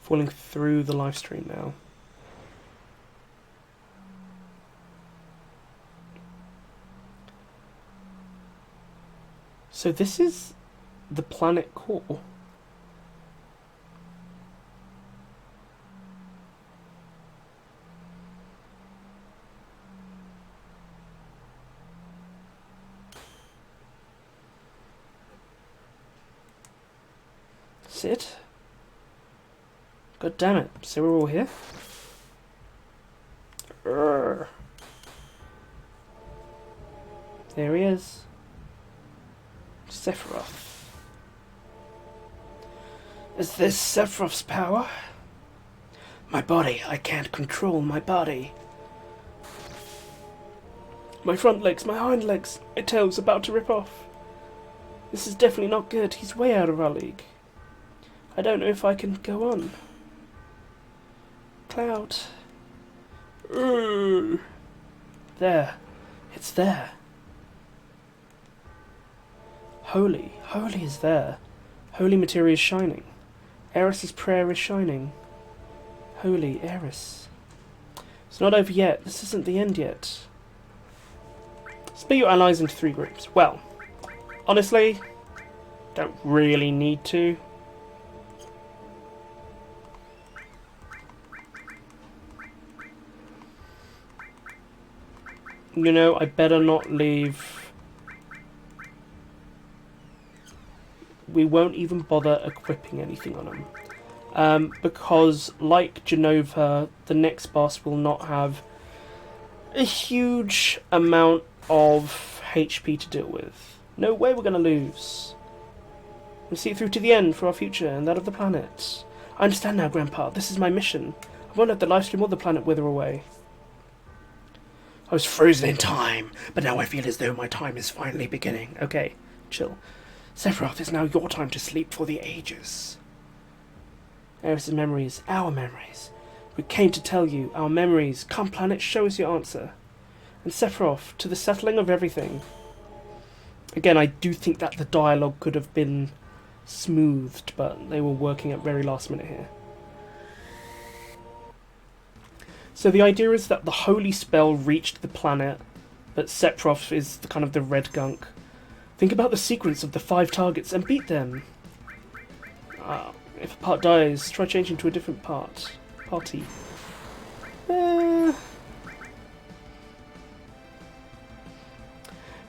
Falling through the live stream now. So this is the planet core. Sid? God damn it, so we're all here? Urgh. There he is. Sephiroth. Is this Sephiroth's power? My body. I can't control my body. My front legs, my hind legs, my tail's about to rip off. This is definitely not good. He's way out of our league. I don't know if I can go on. Cloud. There. It's there. Holy. Holy is there. Holy materia is shining. Aeris's prayer is shining. Holy Aeris. It's not over yet. This isn't the end yet. Split your allies into 3 groups. Well, honestly, don't really need to. You know, I better not leave. We won't even bother equipping anything on them. Because, like Genova, the next boss will not have a huge amount of HP to deal with. No way we're going to lose. We'll see it through to the end for our future and that of the planet. I understand now, Grandpa. This is my mission. I won't let the life stream or the planet wither away. I was frozen in time, but now I feel as though my time is finally beginning. Okay, chill. Sephiroth, it's now your time to sleep for the ages. Aeris' memories, our memories. We came to tell you, our memories. Come, planet, show us your answer. And Sephiroth, to the settling of everything. Again, I do think that the dialogue could have been smoothed, but they were working at very last minute here. So the idea is that the holy spell reached the planet, but Sephiroth is the kind of the red gunk. Think about the sequence of the 5 targets and beat them. If a part dies, try changing to a different party.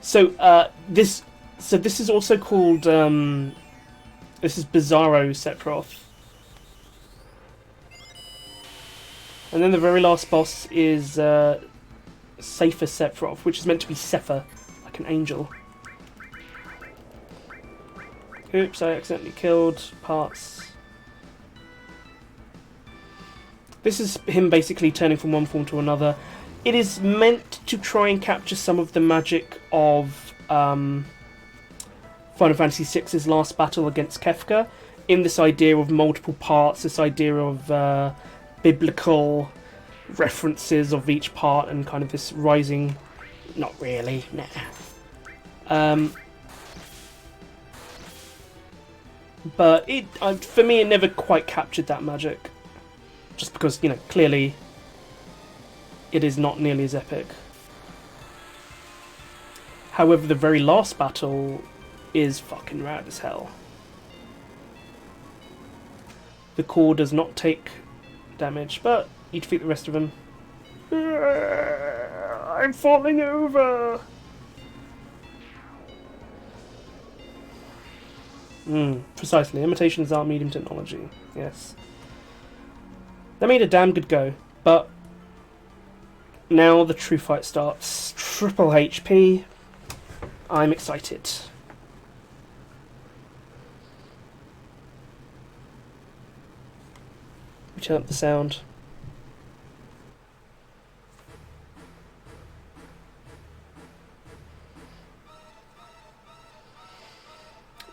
So this is also called this is Bizarro Sephiroth. And then the very last boss is Safer Sephiroth, which is meant to be Sepher, like an angel. Oops, I accidentally killed parts. This is him basically turning from one form to another. It is meant to try and capture some of the magic of Final Fantasy VI's last battle against Kefka, in this idea of multiple parts, this idea of biblical references of each part and kind of this rising... Not really, nah. But for me, it never quite captured that magic. Just because, you know, clearly it is not nearly as epic. However, the very last battle is fucking rad as hell. The core does not take damage, but you defeat the rest of them. I'm falling over! Precisely. Imitations are medium technology. Yes. They made a damn good go, but now the true fight starts. Triple HP. I'm excited. We turn up the sound.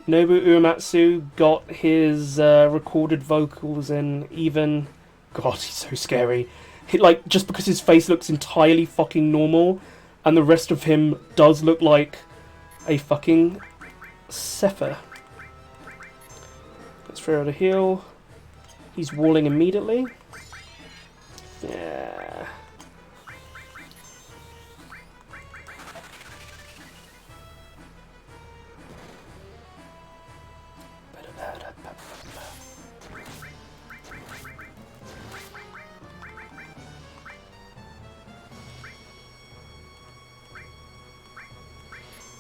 Nobu Uematsu got his recorded vocals in even... God, he's so scary. Like, just because his face looks entirely fucking normal, and the rest of him does look like a fucking Sepher. Let's throw out a heal. He's walling immediately. Yeah.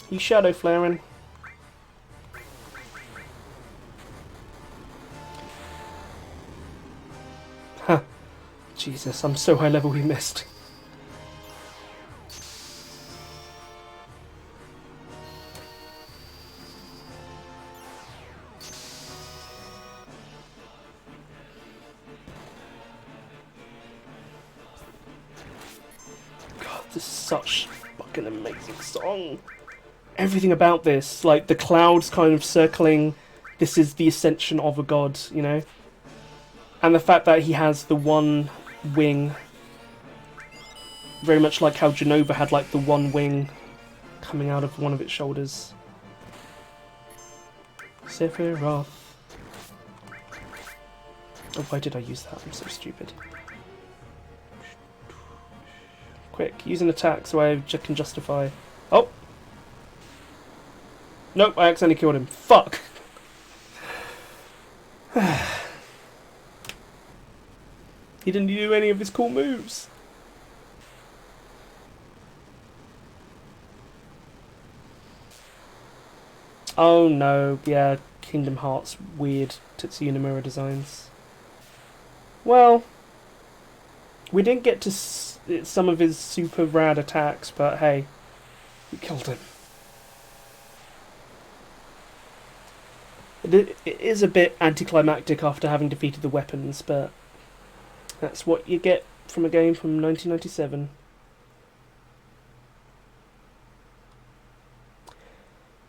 He's shadow flaring. Huh. Jesus, I'm so high level we missed. This is such a fucking amazing song. Everything about this, like the clouds kind of circling, this is the ascension of a god, you know? And the fact that he has the one wing, very much like how Genova had like the one wing coming out of one of its shoulders. Sephiroth. Oh, why did I use that? I'm so stupid. Quick, use an attack so I can justify... Oh! Nope, I accidentally killed him. Fuck! He didn't do any of his cool moves. Oh no, yeah, Kingdom Hearts weird Tetsuya Nomura designs. Well, we didn't get to some of his super rad attacks, but hey, we killed him. It is a bit anticlimactic after having defeated the weapons, but that's what you get from a game from 1997.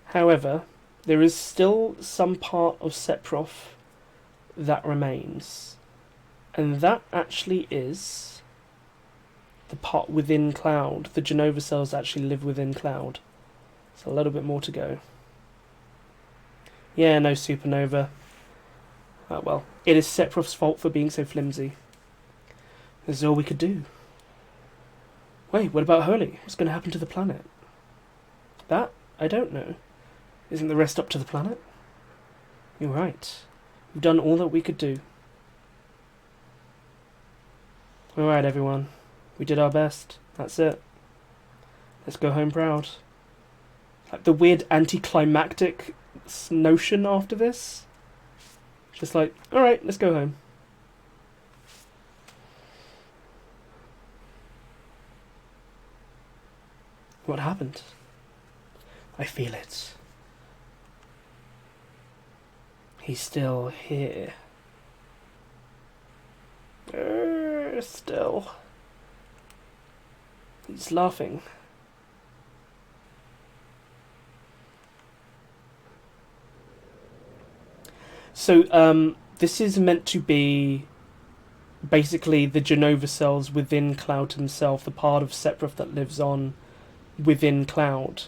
However, there is still some part of Sephiroth that remains. And that actually is the part within Cloud. The Genova cells actually live within Cloud. So a little bit more to go. Yeah, no supernova. Oh well, it is Sephiroth's fault for being so flimsy. This is all we could do. Wait, what about Holy? What's going to happen to the planet? That? I don't know. Isn't the rest up to the planet? You're right. We've done all that we could do. Alright, everyone. We did our best. That's it. Let's go home proud. Like the weird anticlimactic notion after this. Just like, alright, let's go home. What happened? I feel it. He's still here. Still. He's laughing. So, this is meant to be basically the Genova cells within Cloud himself, the part of Sephiroth that lives on within Cloud.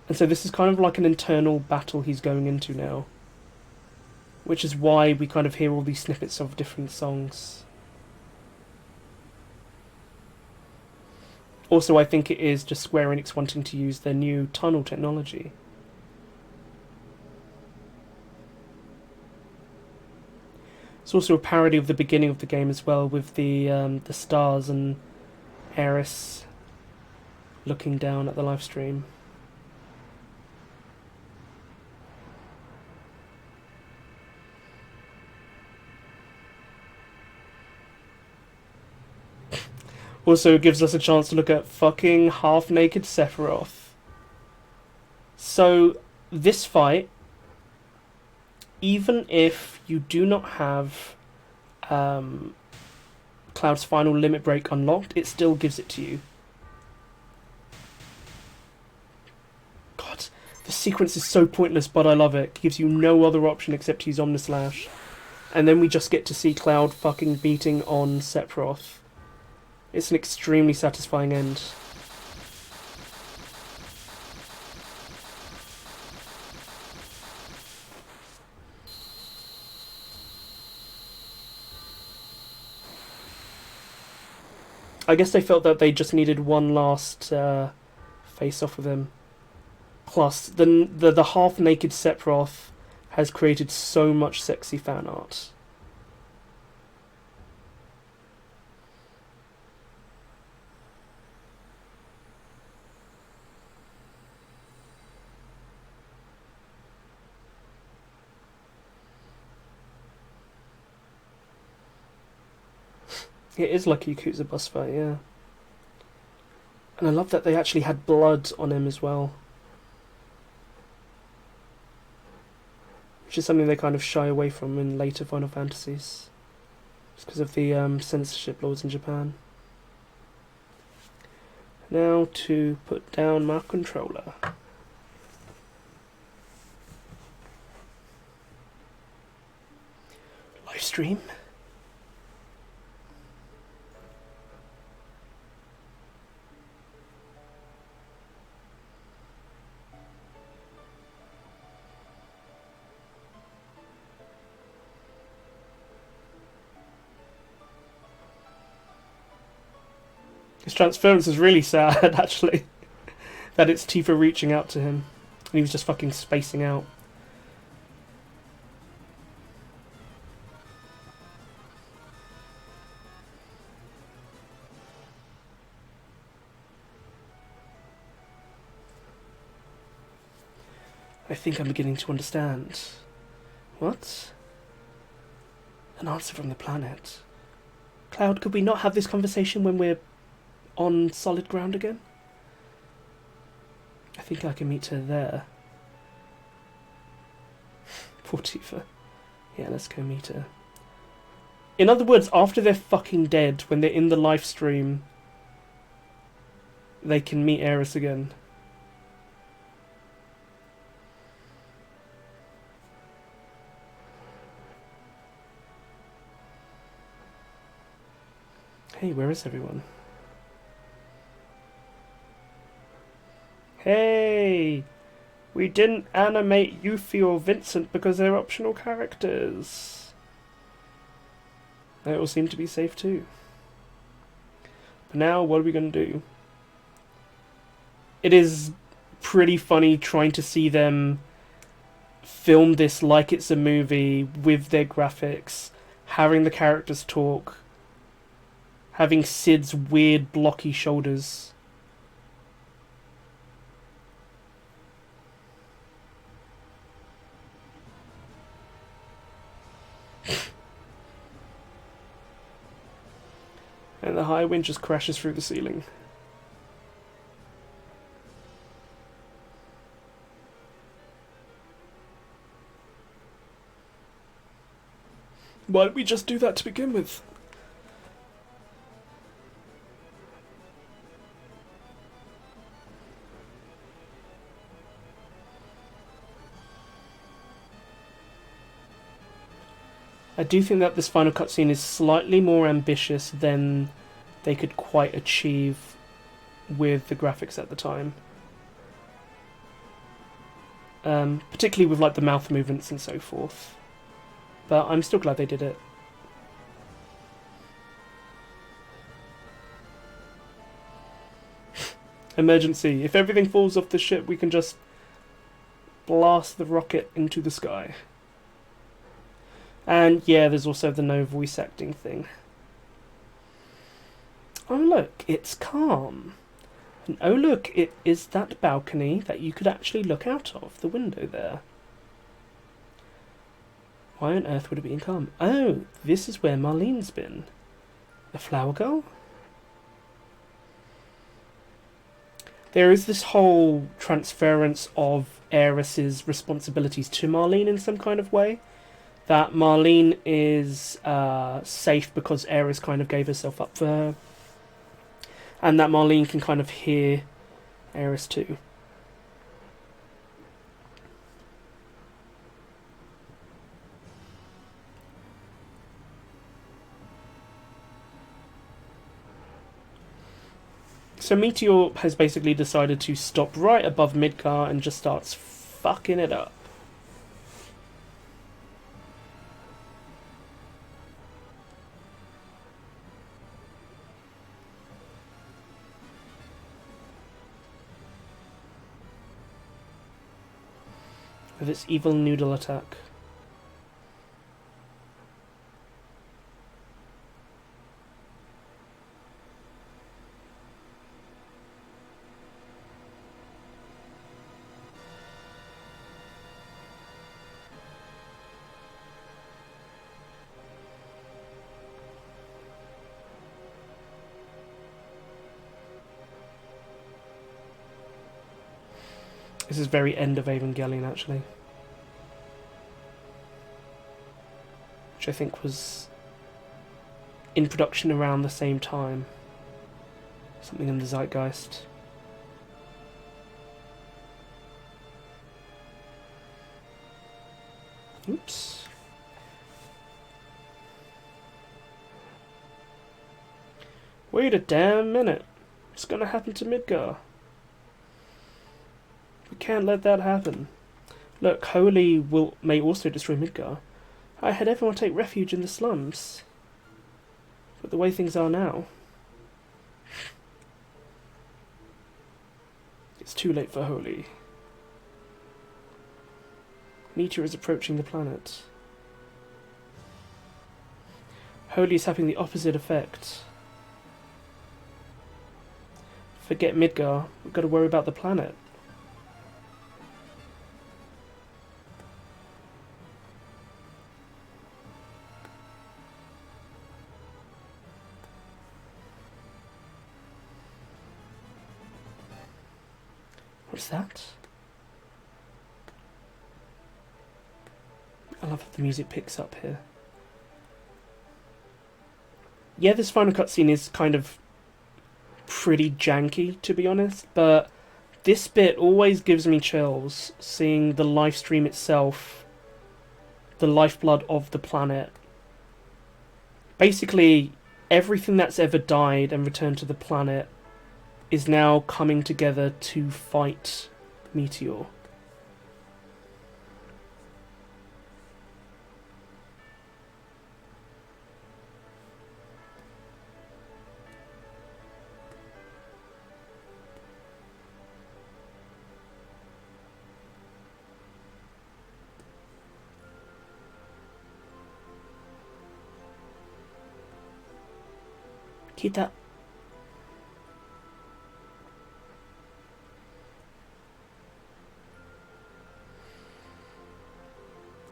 And so this is kind of like an internal battle he's going into now. Which is why we kind of hear all these snippets of different songs. Also, I think it is just Square Enix wanting to use their new tunnel technology. It's also a parody of the beginning of the game as well, with the stars and Aeris looking down at the live stream. Also gives us a chance to look at fucking half-naked Sephiroth. So, this fight, even if you do not have Cloud's final limit break unlocked, it still gives it to you. God, the sequence is so pointless, but I love it. It gives you no other option except to use Omnislash. And then we just get to see Cloud fucking beating on Sephiroth. It's an extremely satisfying end. I guess they felt that they just needed one last face-off with him. Plus, the half-naked Sephiroth has created so much sexy fan art. It is like a Yakuza boss fight, yeah. And I love that they actually had blood on him as well. Which is something they kind of shy away from in later Final Fantasies. Just because of the censorship laws in Japan. Now to put down my controller. Live stream. His transference is really sad, actually. That it's Tifa reaching out to him. And he was just fucking spacing out. I think I'm beginning to understand. What? An answer from the planet. Cloud, could we not have this conversation when we're on solid ground again? I think I can meet her there. Poor Tifa. Yeah, let's go meet her. In other words, after they're fucking dead, when they're in the live stream, they can meet Aerith again. Hey, where is everyone? Hey! We didn't animate Yuffie or Vincent because they're optional characters. They all seem to be safe too. But now, what are we going to do? It is pretty funny trying to see them film this like it's a movie with their graphics, having the characters talk, having Sid's weird blocky shoulders. And the high wind just crashes through the ceiling. Why don't we just do that to begin with? I do think that this final cutscene is slightly more ambitious than they could quite achieve with the graphics at the time. Particularly with like the mouth movements and so forth. But I'm still glad they did it. Emergency. If everything falls off the ship, we can just blast the rocket into the sky. And yeah, there's also the no voice acting thing. Oh look, it's calm. And oh look, it is that balcony that you could actually look out of, the window there. Why on earth would it be in calm? Oh, this is where Marlene's been. The flower girl? There is this whole transference of Aerith's responsibilities to Marlene in some kind of way. That Marlene is safe because Aerith kind of gave herself up for her. And that Marlene can kind of hear Aerith too. So Meteor has basically decided to stop right above Midgar and just starts fucking it up. With its evil noodle attack. This is very end of Evangelion, actually. Which I think was in production around the same time. Something in the zeitgeist. Oops. Wait a damn minute. What's gonna happen to Midgar? We can't let that happen. Look, Holy may also destroy Midgar. I had everyone take refuge in the slums. But the way things are now... It's too late for Holy. Meteor is approaching the planet. Holy is having the opposite effect. Forget Midgar, we've got to worry about the planet. What's that? I love how the music picks up here. Yeah, this final cutscene is kind of pretty janky, to be honest, but this bit always gives me chills, seeing the live stream itself, the lifeblood of the planet. Basically, everything that's ever died and returned to the planet is now coming together to fight Meteor. Keep that.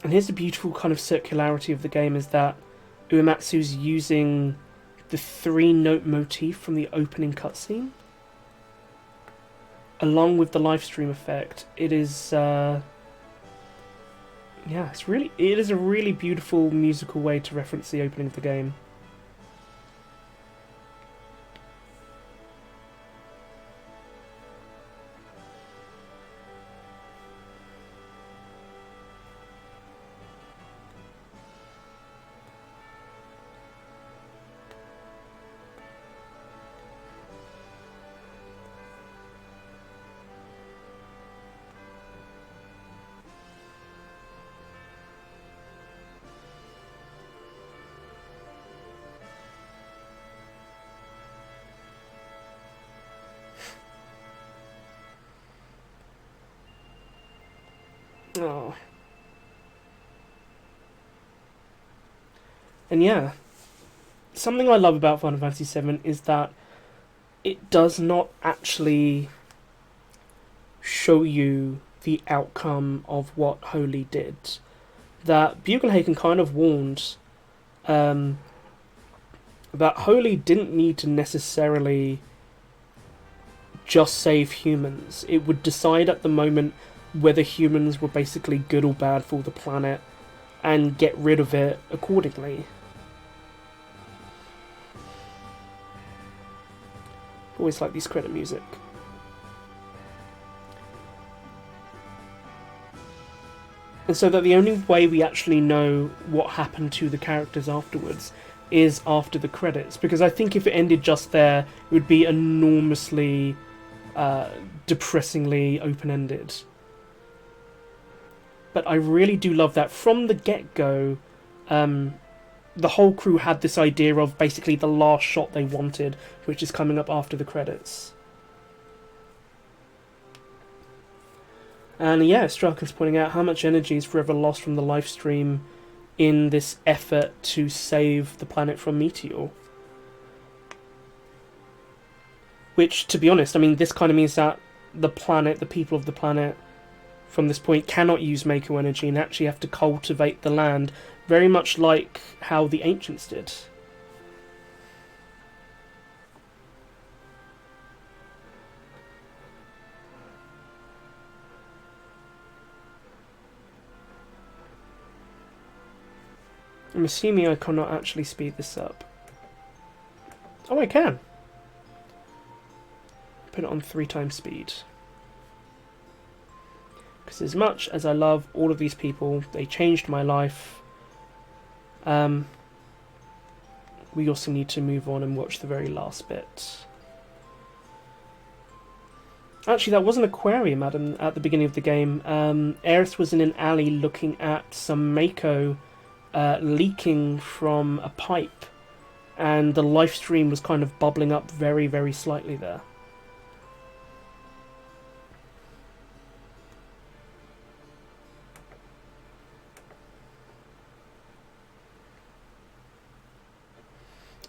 And here's the beautiful kind of circularity of the game, is that Uematsu's using the 3-note motif from the opening cutscene, along with the live stream effect. It is, yeah, it is a really beautiful musical way to reference the opening of the game. Oh. And yeah, something I love about Final Fantasy VII is that it does not actually show you the outcome of what Holy did. That Bugenhagen kind of warned that Holy didn't need to necessarily just save humans. It would decide at the moment whether humans were basically good or bad for the planet and get rid of it accordingly. Always like these credit music. And so that the only way we actually know what happened to the characters afterwards is after the credits, because I think if it ended just there, it would be enormously depressingly open-ended. But I really do love that from the get-go, the whole crew had this idea of basically the last shot they wanted, which is coming up after the credits. And yeah, Strauchan's pointing out how much energy is forever lost from the live stream in this effort to save the planet from Meteor. Which, to be honest, I mean, this kind of means that the planet, the people of the planet, from this point cannot use Mako energy and actually have to cultivate the land, very much like how the ancients did. I'm assuming I cannot actually speed this up. Oh, I can. put it on 3 times speed. Because as much as I love all of these people, they changed my life, we also need to move on and watch the very last bit. Actually, that was an aquarium at the beginning of the game. Aerith was in an alley looking at some Mako leaking from a pipe, and the live stream was kind of bubbling up very, very slightly there.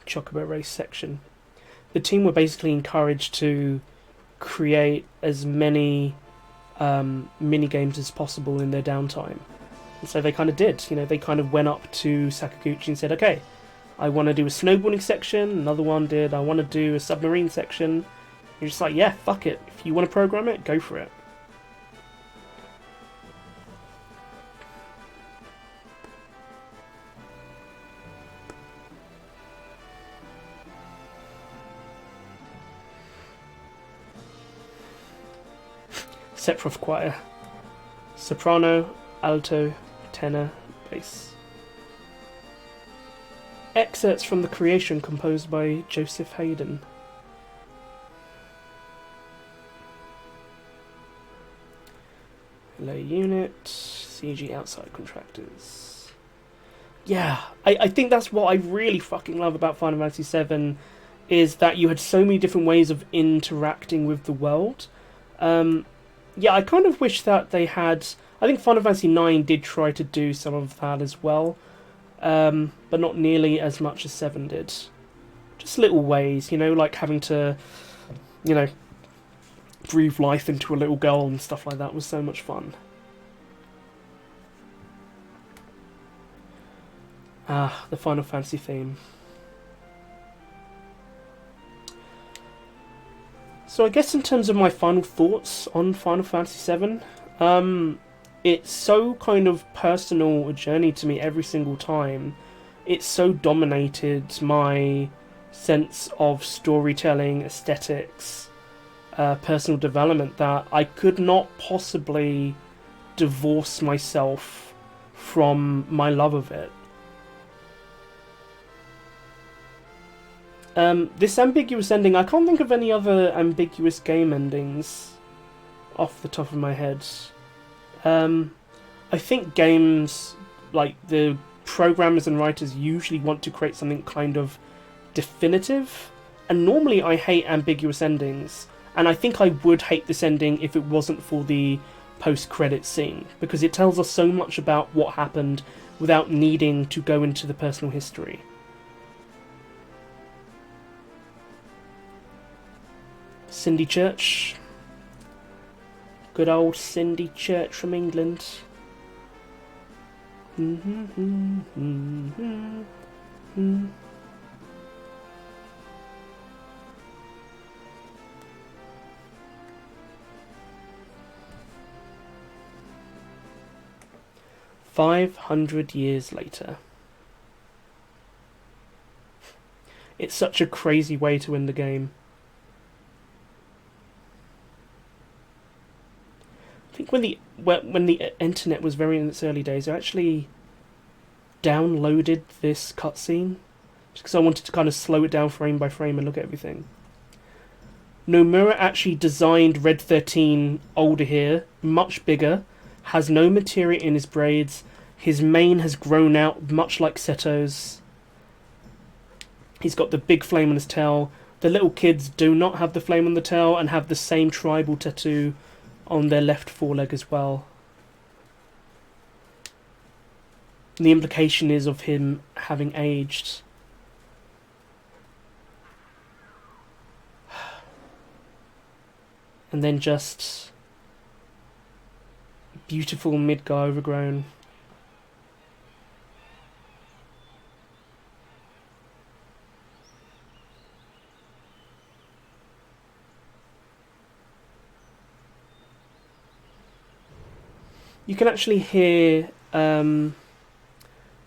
Chocobo race section. The team were basically encouraged to create as many mini games as possible in their downtime, and so they kind of did. You know, they kind of went up to Sakaguchi and said, "Okay, I want to do a snowboarding section." Another one did, "I want to do a submarine section." You're just like, "Yeah, fuck it. If you want to program it, go for it." Sephiroth choir. Soprano, alto, tenor, bass. Excerpts from The Creation composed by Joseph Haydn. Low unit, CG outside contractors. Yeah, I think that's what I really fucking love about Final Fantasy VII, is that you had so many different ways of interacting with the world. Yeah, I kind of wish that they had... I think Final Fantasy IX did try to do some of that as well, but not nearly as much as 7 did. Just little ways, you know, like having to, you know, breathe life into a little girl and stuff like that was so much fun. Ah, the Final Fantasy theme. So I guess in terms of my final thoughts on Final Fantasy VII, it's so kind of personal a journey to me every single time. It's so dominated my sense of storytelling, aesthetics, personal development, that I could not possibly divorce myself from my love of it. This ambiguous ending, I can't think of any other ambiguous game endings off the top of my head. I think games, like the programmers and writers, usually want to create something kind of definitive, and normally I hate ambiguous endings, and I think I would hate this ending if it wasn't for the post-credits scene, because it tells us so much about what happened without needing to go into the personal history. Cindy Church. Good old Cindy Church from England. 500 years later. It's such a crazy way to end the game. I think when the internet was very in its early days, I actually downloaded this cutscene just because I wanted to kind of slow it down frame by frame and look at everything. Nomura actually designed Red 13 older here, much bigger, has no materia in his braids, his mane has grown out much like Seto's. He's got the big flame on his tail. The little kids do not have the flame on the tail and have the same tribal tattoo on their left foreleg as well. And the implication is of him having aged. And then just beautiful Midgar overgrown. You can actually hear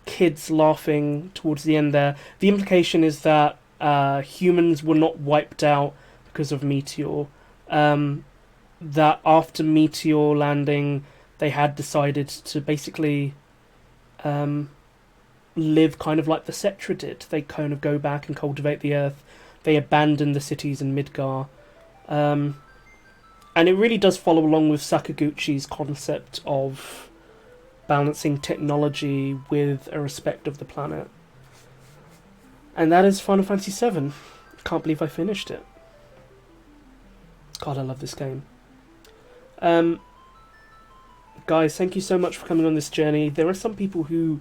kids laughing towards the end there. The implication is that humans were not wiped out because of Meteor. that after Meteor landing, they had decided to basically live kind of like the Cetra did. They kind of go back and cultivate the earth. They abandon the cities in Midgar. And it really does follow along with Sakaguchi's concept of balancing technology with a respect of the planet. And that is Final Fantasy VII. Can't believe I finished it. God, I love this game. Guys, thank you so much for coming on this journey. There are some people who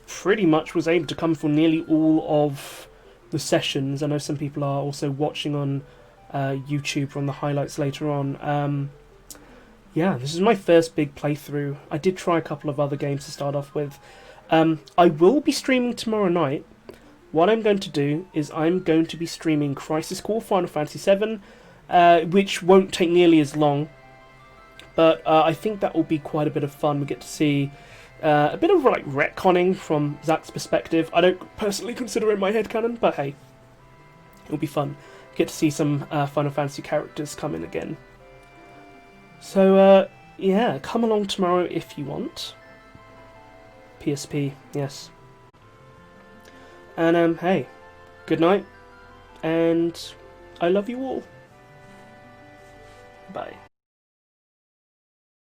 pretty much was able to come for nearly all of the sessions. I know some people are also watching on YouTube on the highlights later on. Yeah, this is my first big playthrough. I did try a couple of other games to start off with. I will be streaming tomorrow night. What I'm going to do is I'm going to be streaming Crisis Core Final Fantasy VII, which won't take nearly as long. But I think that will be quite a bit of fun. We get to see a bit of like retconning from Zach's perspective. I don't personally consider it my headcanon, but hey, it'll be fun. Get to see some Final Fantasy characters come in again. So yeah, come along tomorrow if you want. PSP, yes. And hey, good night, and I love you all. Bye.